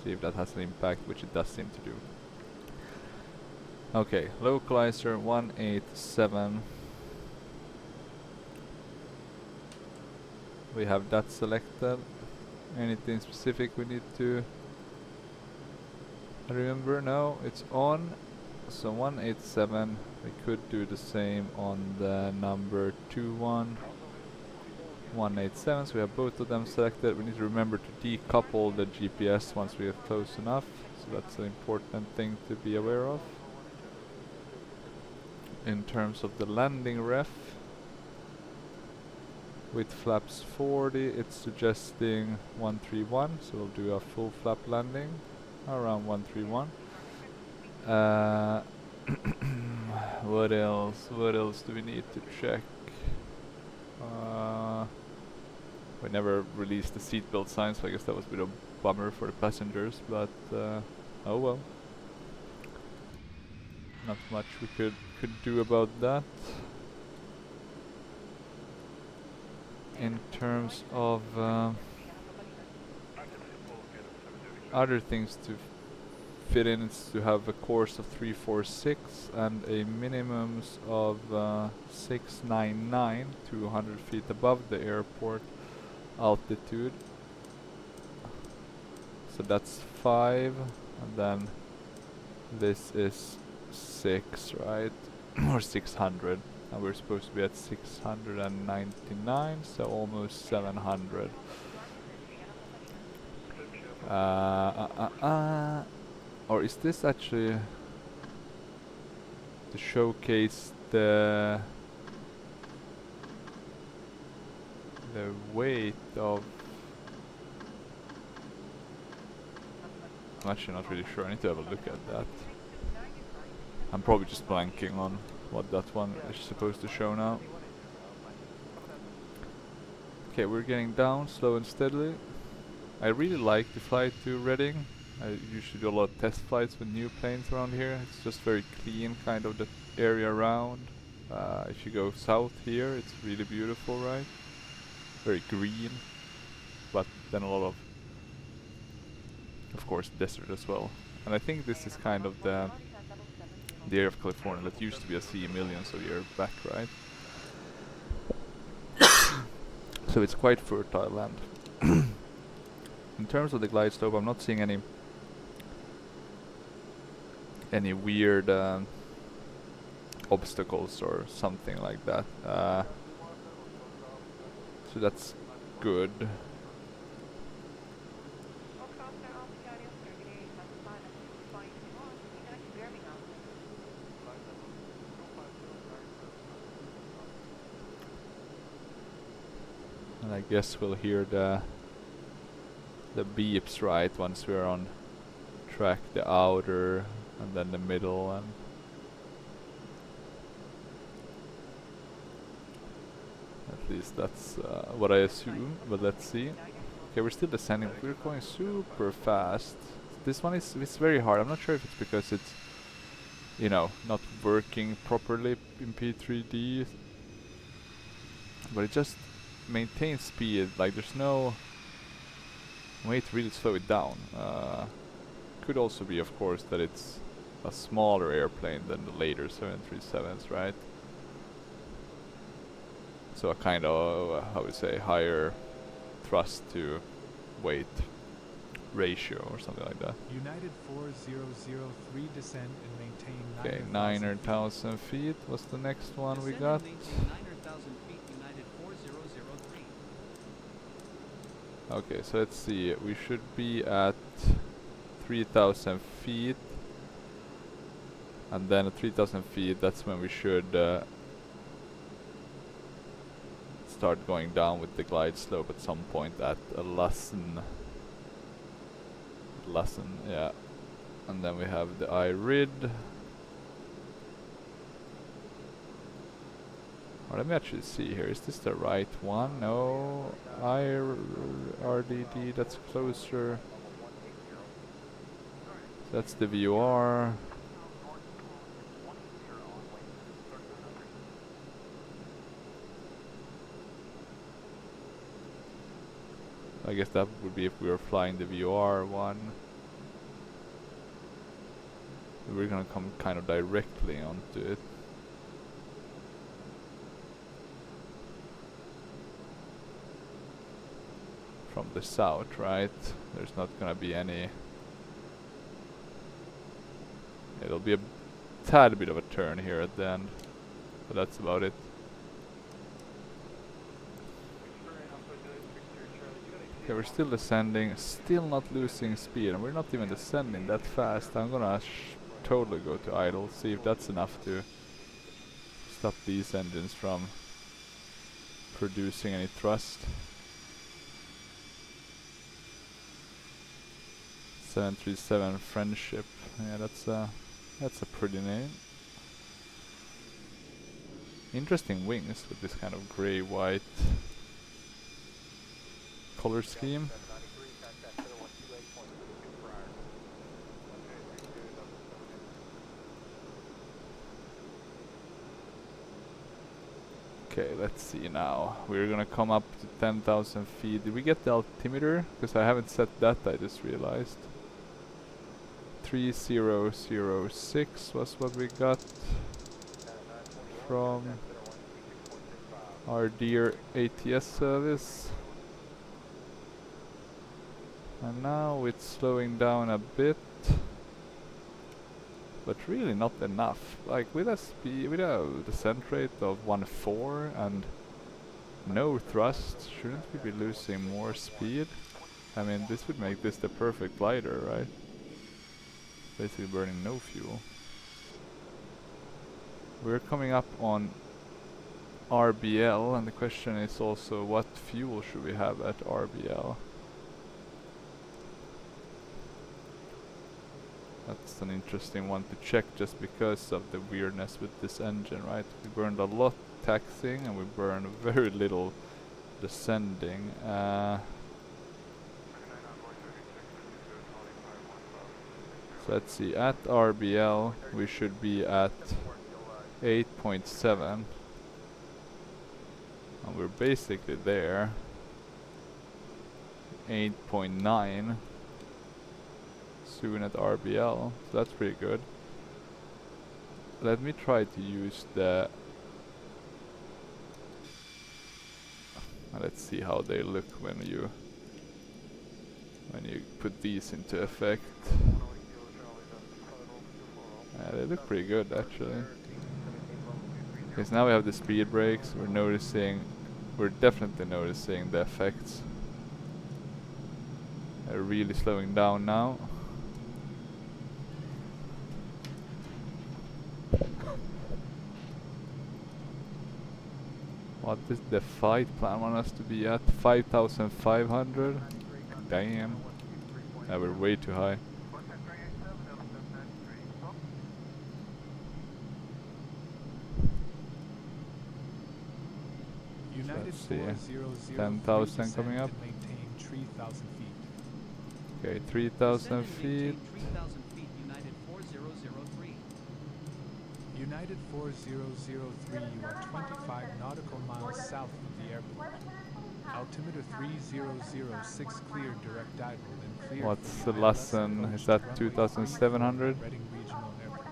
see if that has an impact, which it does seem to do. Okay, localizer 187. We have that selected. Anything specific we need to remember? No, it's on. So 187, we could do the same on the number 21187, so we have both of them selected. We need to remember to decouple the GPS once we get close enough, so that's an important thing to be aware of. In terms of the landing ref, with flaps 40, it's suggesting 131, so we'll do a full flap landing around 131. What else? What else do we need to check? We never released the seatbelt sign, so I guess that was a bit of a bummer for the passengers, but oh well. Not much we could do about that. In terms of other things to fit in, it's to have a course of 346 and a minimums of 699, 200 feet above the airport altitude. So that's 5, and then this is 6, right? Or 600, and we're supposed to be at 699, so almost 700. Or is this actually to showcase the weight of... I'm actually not really sure. I need to have a look at that. I'm probably just blanking on what that one is supposed to show now. Okay, we're getting down slow and steadily. I really like to fly to Reading. I usually do a lot of test flights with new planes around here. It's just very clean, kind of the area around. If you go south here, it's really beautiful, right? Very green, but then a lot of course, desert as well. And I think this is kind of the area of California that used to be a sea millions of years back, right? So it's quite fertile land. In terms of the glide slope, I'm not seeing any weird obstacles or something like that. So that's good. And I guess we'll hear the beeps, right, once we're on track, the outer and then the middle, and at least that's what I assume, but let's see. Okay, we're still descending, we're going super fast. this one is very hard. I'm not sure if it's because it's, you know, not working properly in P3D, but it just maintains speed. Like there's no way to really slow it down. Could also be, of course, that it's a smaller airplane than the later 737s, right? So a kind of, how would say, higher thrust to weight ratio or something like that.
United 4003 descend and maintain
Okay,
900,000
900,000 feet was the next one we
Descend
got.
and maintain 900,000 feet, United 4003.
Okay, so let's see. We should be at 3,000 feet. And then at 3,000 feet, that's when we should start going down with the glide slope at some point at a lesson, yeah. And then we have the IRID. Or let me actually see here. Is this the right one? No. IRDD, that's closer. That's the VOR. I guess that would be if we were flying the VOR one. We're gonna come kind of directly onto it. From the south, right? There's not gonna be any... It'll be a tad bit of a turn here at the end, but that's about it. Okay, we're still descending, still not losing speed, and we're not even descending that fast. I'm gonna totally go to idle, see if that's enough to stop these engines from producing any thrust. 737 Friendship, yeah, that's a pretty name. Interesting wings with this kind of grey-white color scheme. Okay, let's see now. We're gonna come up to 10,000 feet. Did we get the altimeter? Because I haven't set that, I just realized. 3006 was what we got from our dear ATS service. And now it's slowing down a bit, but really not enough. Like with a speed, with a descent rate of 1.4 and no thrust, shouldn't we be losing more speed? I mean, this would make this the perfect glider, right? Basically burning no fuel. We're coming up on RBL, and the question is also what fuel should we have at RBL? That's an interesting one to check just because of the weirdness with this engine, right? We burned a lot taxiing and we burned very little descending. So let's see, at RBL we should be at 8.7 and we're basically there. 8.9 soon at RBL, so that's pretty good. Let me try to use the... let's see how they look when you put these into effect. Yeah, they look pretty good actually. Because now we have the speed brakes, we're definitely noticing the effects. They're really slowing down now. What is the fight plan want us to be at? 5,500? Damn. Yeah, we're way too high.
United
Let's see.
4003
10,000 coming up.
and maintain 3,000 feet.
Okay,
Descend
3,000
and
feet.
maintain 3,000 feet, United 4003.
United 4003, you are 25 nautical miles south of the airport. Altimeter 3006 cleared direct dival and cleared
What's
for
the
the ILS
lesson?
approach
Is
to
that
runway
2,700?
34 at Reading Regional Airport.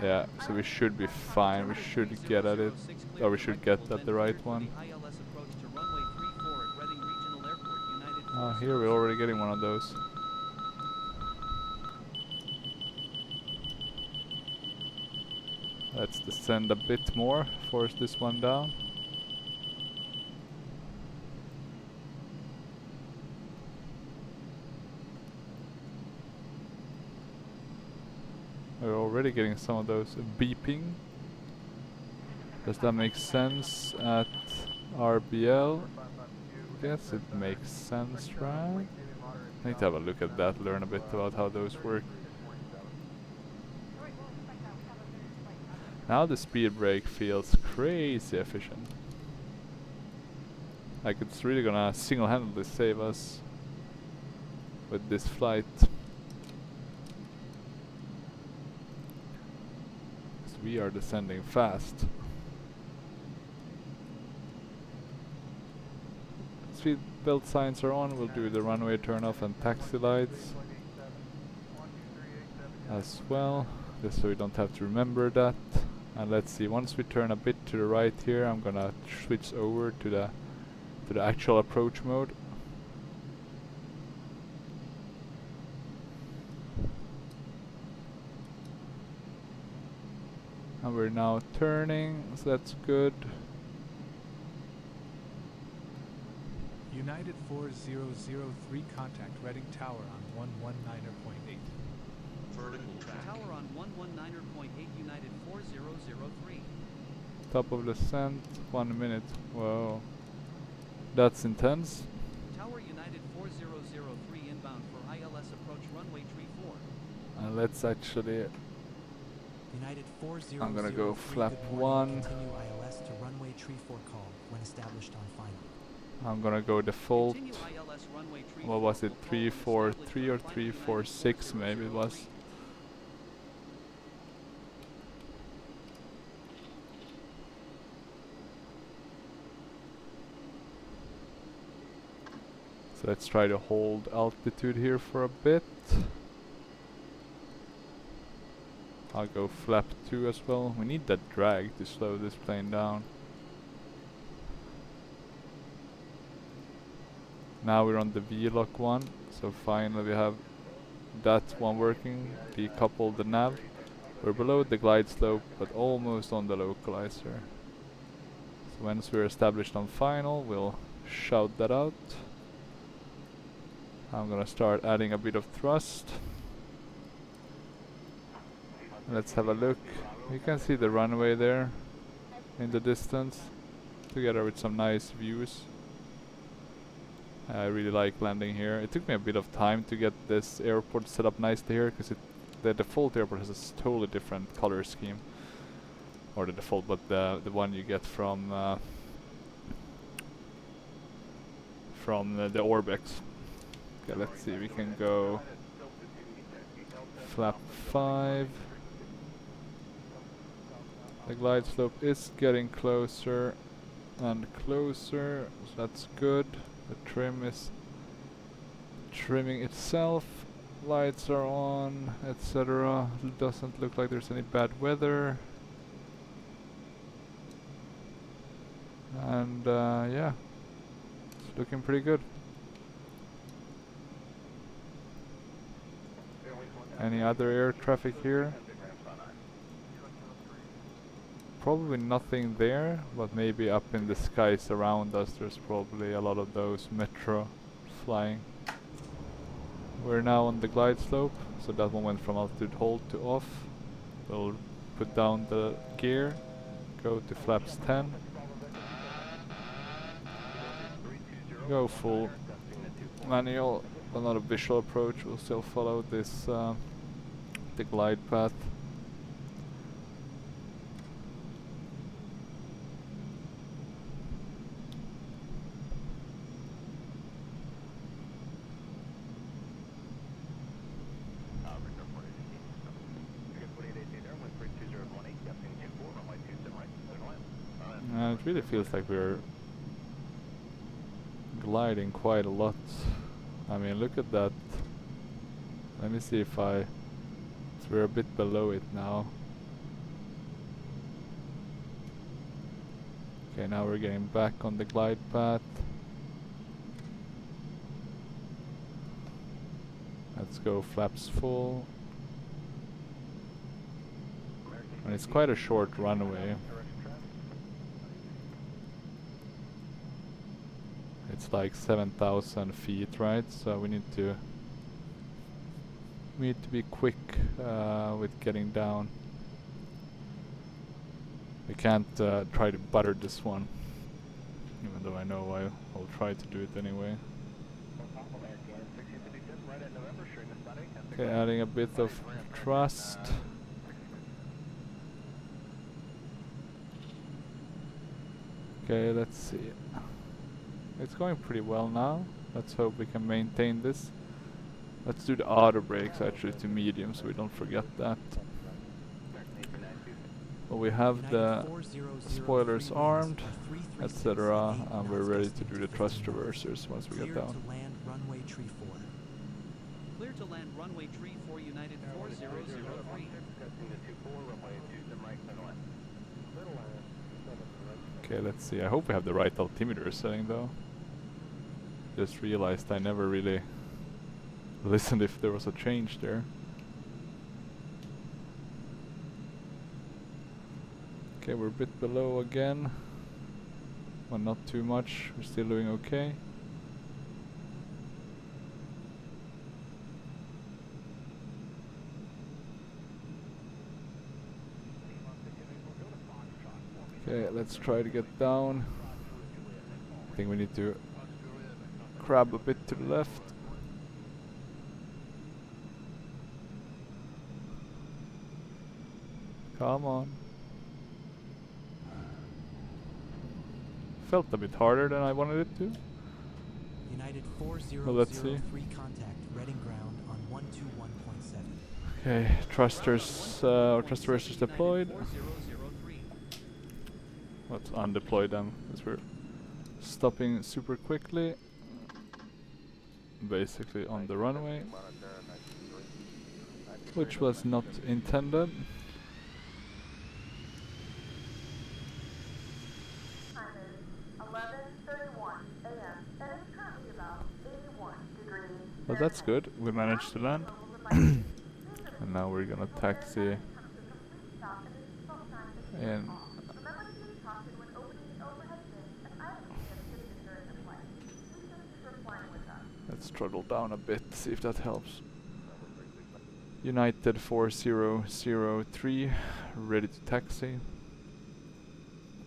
Yeah, so we should be fine. We should get at it, or we should get at the right one.
ILS approach to runway 34 at Reading Regional Airport, United
Ah, here we're already getting one of those. Let's descend a bit more, force this one down. We're already getting some of those beeping. Does that make sense at RBL? Guess it makes sense, right? I need to have a look at that, learn a bit about how those work. Now the speed brake feels crazy efficient. Like it's really gonna single-handedly save us with this flight. 'Cause we are descending fast. Speed belt signs are on, we'll do the runway turn off and taxi lights as well, just so we don't have to remember that. And let's see, once we turn a bit to the right here, I'm gonna switch over to the actual approach mode. And we're now turning, so that's good.
United 4003, contact Reading Tower on 119.8.
Tower on 119.8, United 4003.
Top of descent, 1 minute. Whoa. That's intense.
Tower United 4003 inbound for ILS approach runway 34.
And let's actually...
United 4003,
I'm gonna go flap
good morning.
1.
Continue ILS to runway 34 call when established on final.
I'm gonna go default.
Continue ILS runway 34.
What was it? 343 or 346 maybe it was. So let's try to hold altitude here for a bit. I'll go flap 2 as well. We need that drag to slow this plane down. Now we're on the V-lock one, so finally we have that one working. Decouple the nav. We're below the glide slope, but almost on the localizer. So once we're established on final, we'll shout that out. I'm gonna start adding a bit of thrust. Let's have a look. You can see the runway there in the distance, together with some nice views. I really like landing here. It took me a bit of time to get this airport set up nicely here, because the default airport has a totally different color scheme. Or the default, but the one you get from the Orbex. Okay, let's see. We can go flap 5. The glide slope is getting closer and closer, so that's good. The trim is trimming itself. Lights are on, etc. Doesn't look like there's any bad weather. And yeah, it's looking pretty good. Any other air traffic here? Probably nothing there, but maybe up in the skies around us there's probably a lot of those metro flying. We're now on the glide slope, so that one went from altitude hold to off. We'll put down the gear, go to flaps 10. Go full manual, but not a visual approach. We'll still follow this the glide path. really feels like we're gliding quite a lot. I mean, look at that. Let me see if I... So we're a bit below it now. Okay, now we're getting back on the glide path. Let's go flaps full. And it's quite a short runway. It's like 7,000 feet, right? So we need to be quick with getting down. We can't try to butter this one, even though I know I'll try to do it anyway. Okay, adding a bit of thrust. Okay, let's see. It's going pretty well now. Let's hope we can maintain this. Let's do the auto brakes actually to medium so we don't forget that. Well, we have the spoilers armed, etc. And we're ready to do the thrust reversers once we get down.
Clear to land runway tree 4 United 4003.
Okay, let's see. I hope we have the right altimeter setting though. Just realized I never really listened if there was a change there. Okay, we're a bit below again. Well, not too much. We're still doing okay. Okay, let's try to get down. I think we need to crab a bit to the left. Come on. Felt a bit harder than I wanted it to.
United 4003
well, let's see.
Contact Reading ground on 121.7.
Okay, thrusters or thrust reversers deployed. Let's undeploy them because we're stopping super quickly. Basically on the runway, which was not intended.
Time is 11:31 a.m. and it's currently about 81 degrees.
Well, that's good. We managed to land. And now we're gonna taxi in. Let's throttle down a bit, see if that helps. United 4003, ready to taxi.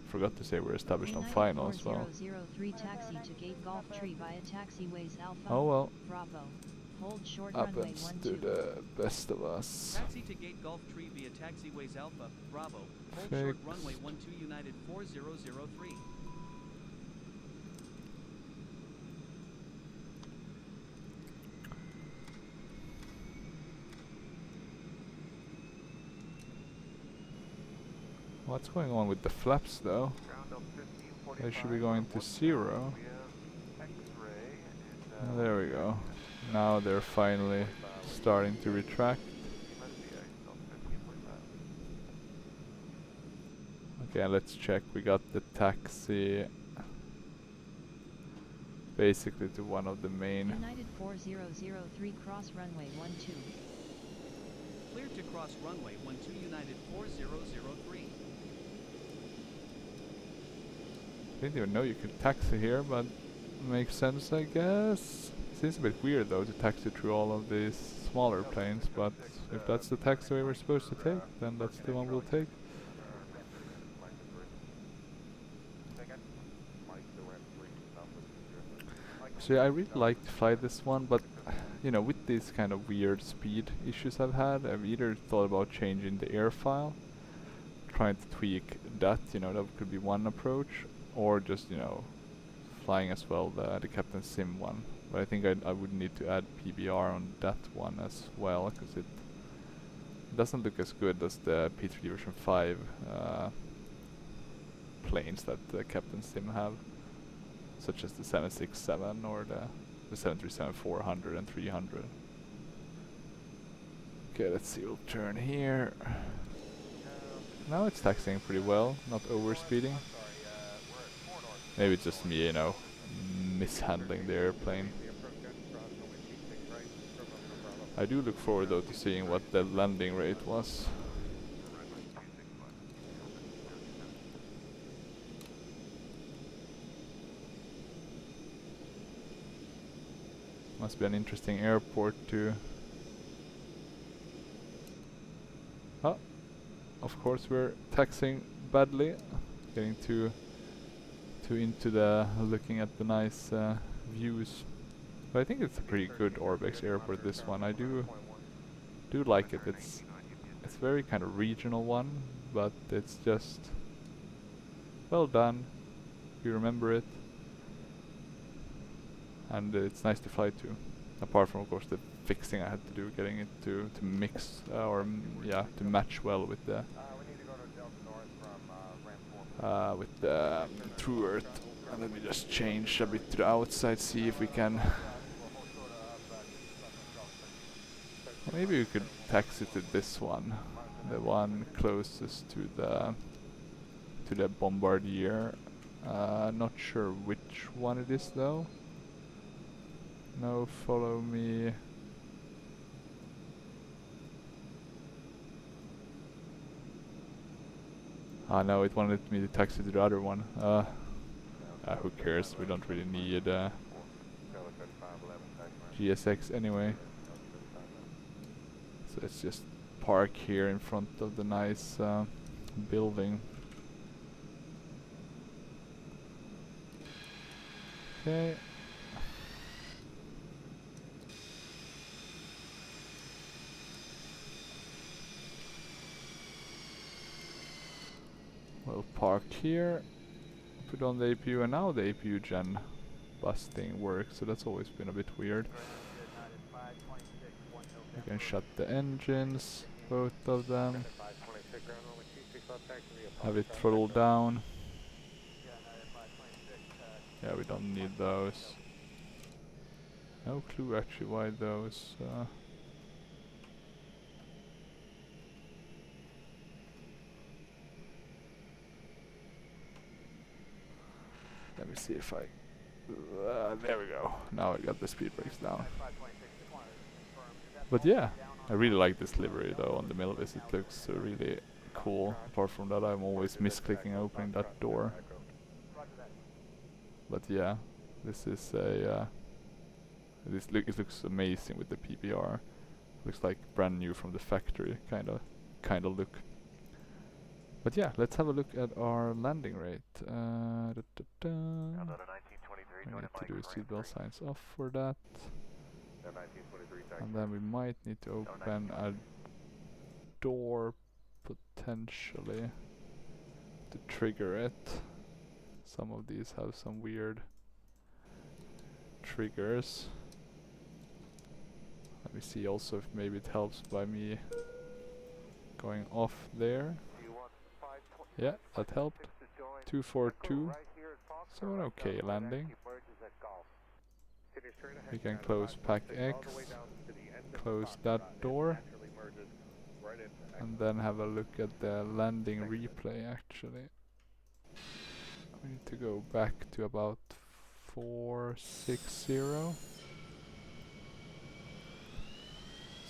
Forgot to say we're established on final as well.
4003 taxi to gate Golf Tree via taxiways Alpha.
Oh well.
Bravo. Hold short
Happens
runway
to the best of us.
Taxi to gate Golf Tree via taxiways Alpha. Bravo. Hold short runway 12 United 4003.
What's going on with the flaps though? They should be going to 0. There we go. Now they're finally starting to retract. Okay, let's check. We got the taxi basically to one of the main.
United 4003 cross runway 12.
Clear to cross runway 12 United 4003.
Didn't even know you could taxi here, but makes sense, I guess. Seems a bit weird though to taxi through all of these smaller planes, but if that's the taxiway we're supposed to take, then that's the one we'll take. So yeah, I really like to fly this one, but you know, with these kind of weird speed issues I've had, I've either thought about changing the air file, trying to tweak that, you know, that could be one approach, or just, you know, flying as well the Captain Sim one. But I think I would need to add PBR on that one as well, because it doesn't look as good as the P3 version 5 planes that the Captain Sim have, such as the 767 or the 737-400 and 300. Okay, let's see, we'll turn here. Now it's taxiing pretty well, not overspeeding. Maybe it's just me, you know, mishandling the airplane. I do look forward though to seeing what the landing rate was. Must be an interesting airport too. Oh, of course we're taxiing badly, getting too into the looking at the nice views. But I think it's a pretty good Orbex airport, this one. I do like it. It's very kind of regional one, but it's just well done. You remember it. And it's nice to fly to. Apart from of course the fixing I had to do, getting it to mix to match well with the True Earth. And let me just change a bit to the outside, see if we can. Maybe we could taxi to this one, the one closest to the Bombardier. Not sure which one it is though. No, follow me. Ah no, it wanted me to taxi to the other one. Who cares? We don't really need GSX anyway. So let's just park here in front of the nice building. Okay. We'll park here, put on the APU, and now the APU gen busting works, so that's always been a bit weird. We can shut the engines, both of them. Have it throttled down. Yeah, we don't need those. No clue actually why those. Let me see if I... there we go. Now I got the speed brakes down. But yeah, I really like this livery though on the Milviz. It looks really cool. Apart from that, I'm always misclicking opening that door. But yeah, this is a... it looks amazing with the PBR. Looks like brand new from the factory, kind of look. But yeah, let's have a look at our landing rate. We need to do seatbelt signs off for that. And then we might need to open a door potentially to trigger it. Some of these have some weird triggers. Let me see also if maybe it helps by me going off there. Yeah, that helped. 242. So an okay landing. We can close pack X, close that door, and then have a look at the landing replay actually. We need to go back to about 460.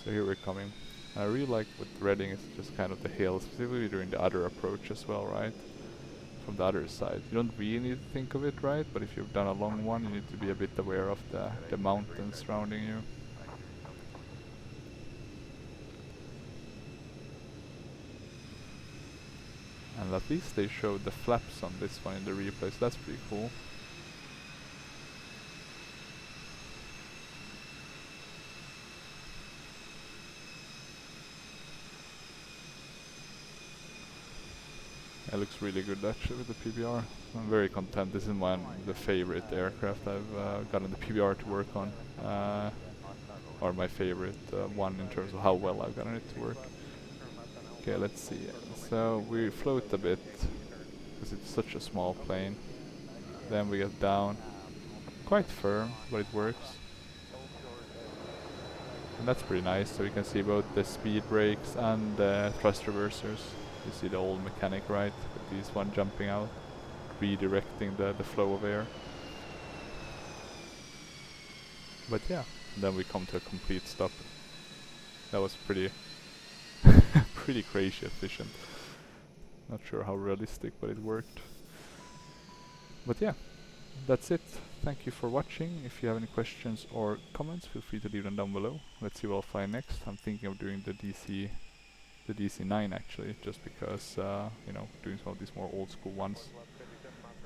So here we're coming. I really like with Reading is just kind of the hill, specifically during the other approach as well, right? From the other side. You don't really need to think of it, right? But if you've done a long one, you need to be a bit aware of the mountains surrounding you. And at least they showed the flaps on this one in the replay, so that's pretty cool. It looks really good actually with the PBR. I'm very content. This is the favorite aircraft I've gotten the PBR to work on. Or my favorite one in terms of how well I've gotten it to work. Okay, let's see. So we float a bit. because it's such a small plane. Then we get down, quite firm, but it works. And that's pretty nice, so you can see both the speed brakes and the thrust reversers. You see the old mechanic, right, with these one jumping out, redirecting the flow of air. But yeah, then we come to a complete stop. That was pretty pretty crazy efficient. Not sure how realistic, but it worked. But yeah, that's it. Thank you for watching. If you have any questions or comments, feel free to leave them down below. Let's see what I'll find next. I'm thinking of doing the DC9 actually, just because you know, doing some of these more old school ones.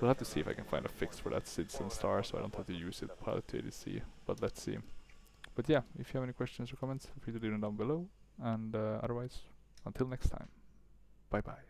We'll have to see if I can find a fix for that Citizen Star, so I don't have to use it pilot to ADC. But let's see. But yeah, if you have any questions or comments, feel free to leave them down below. And otherwise, until next time, bye bye.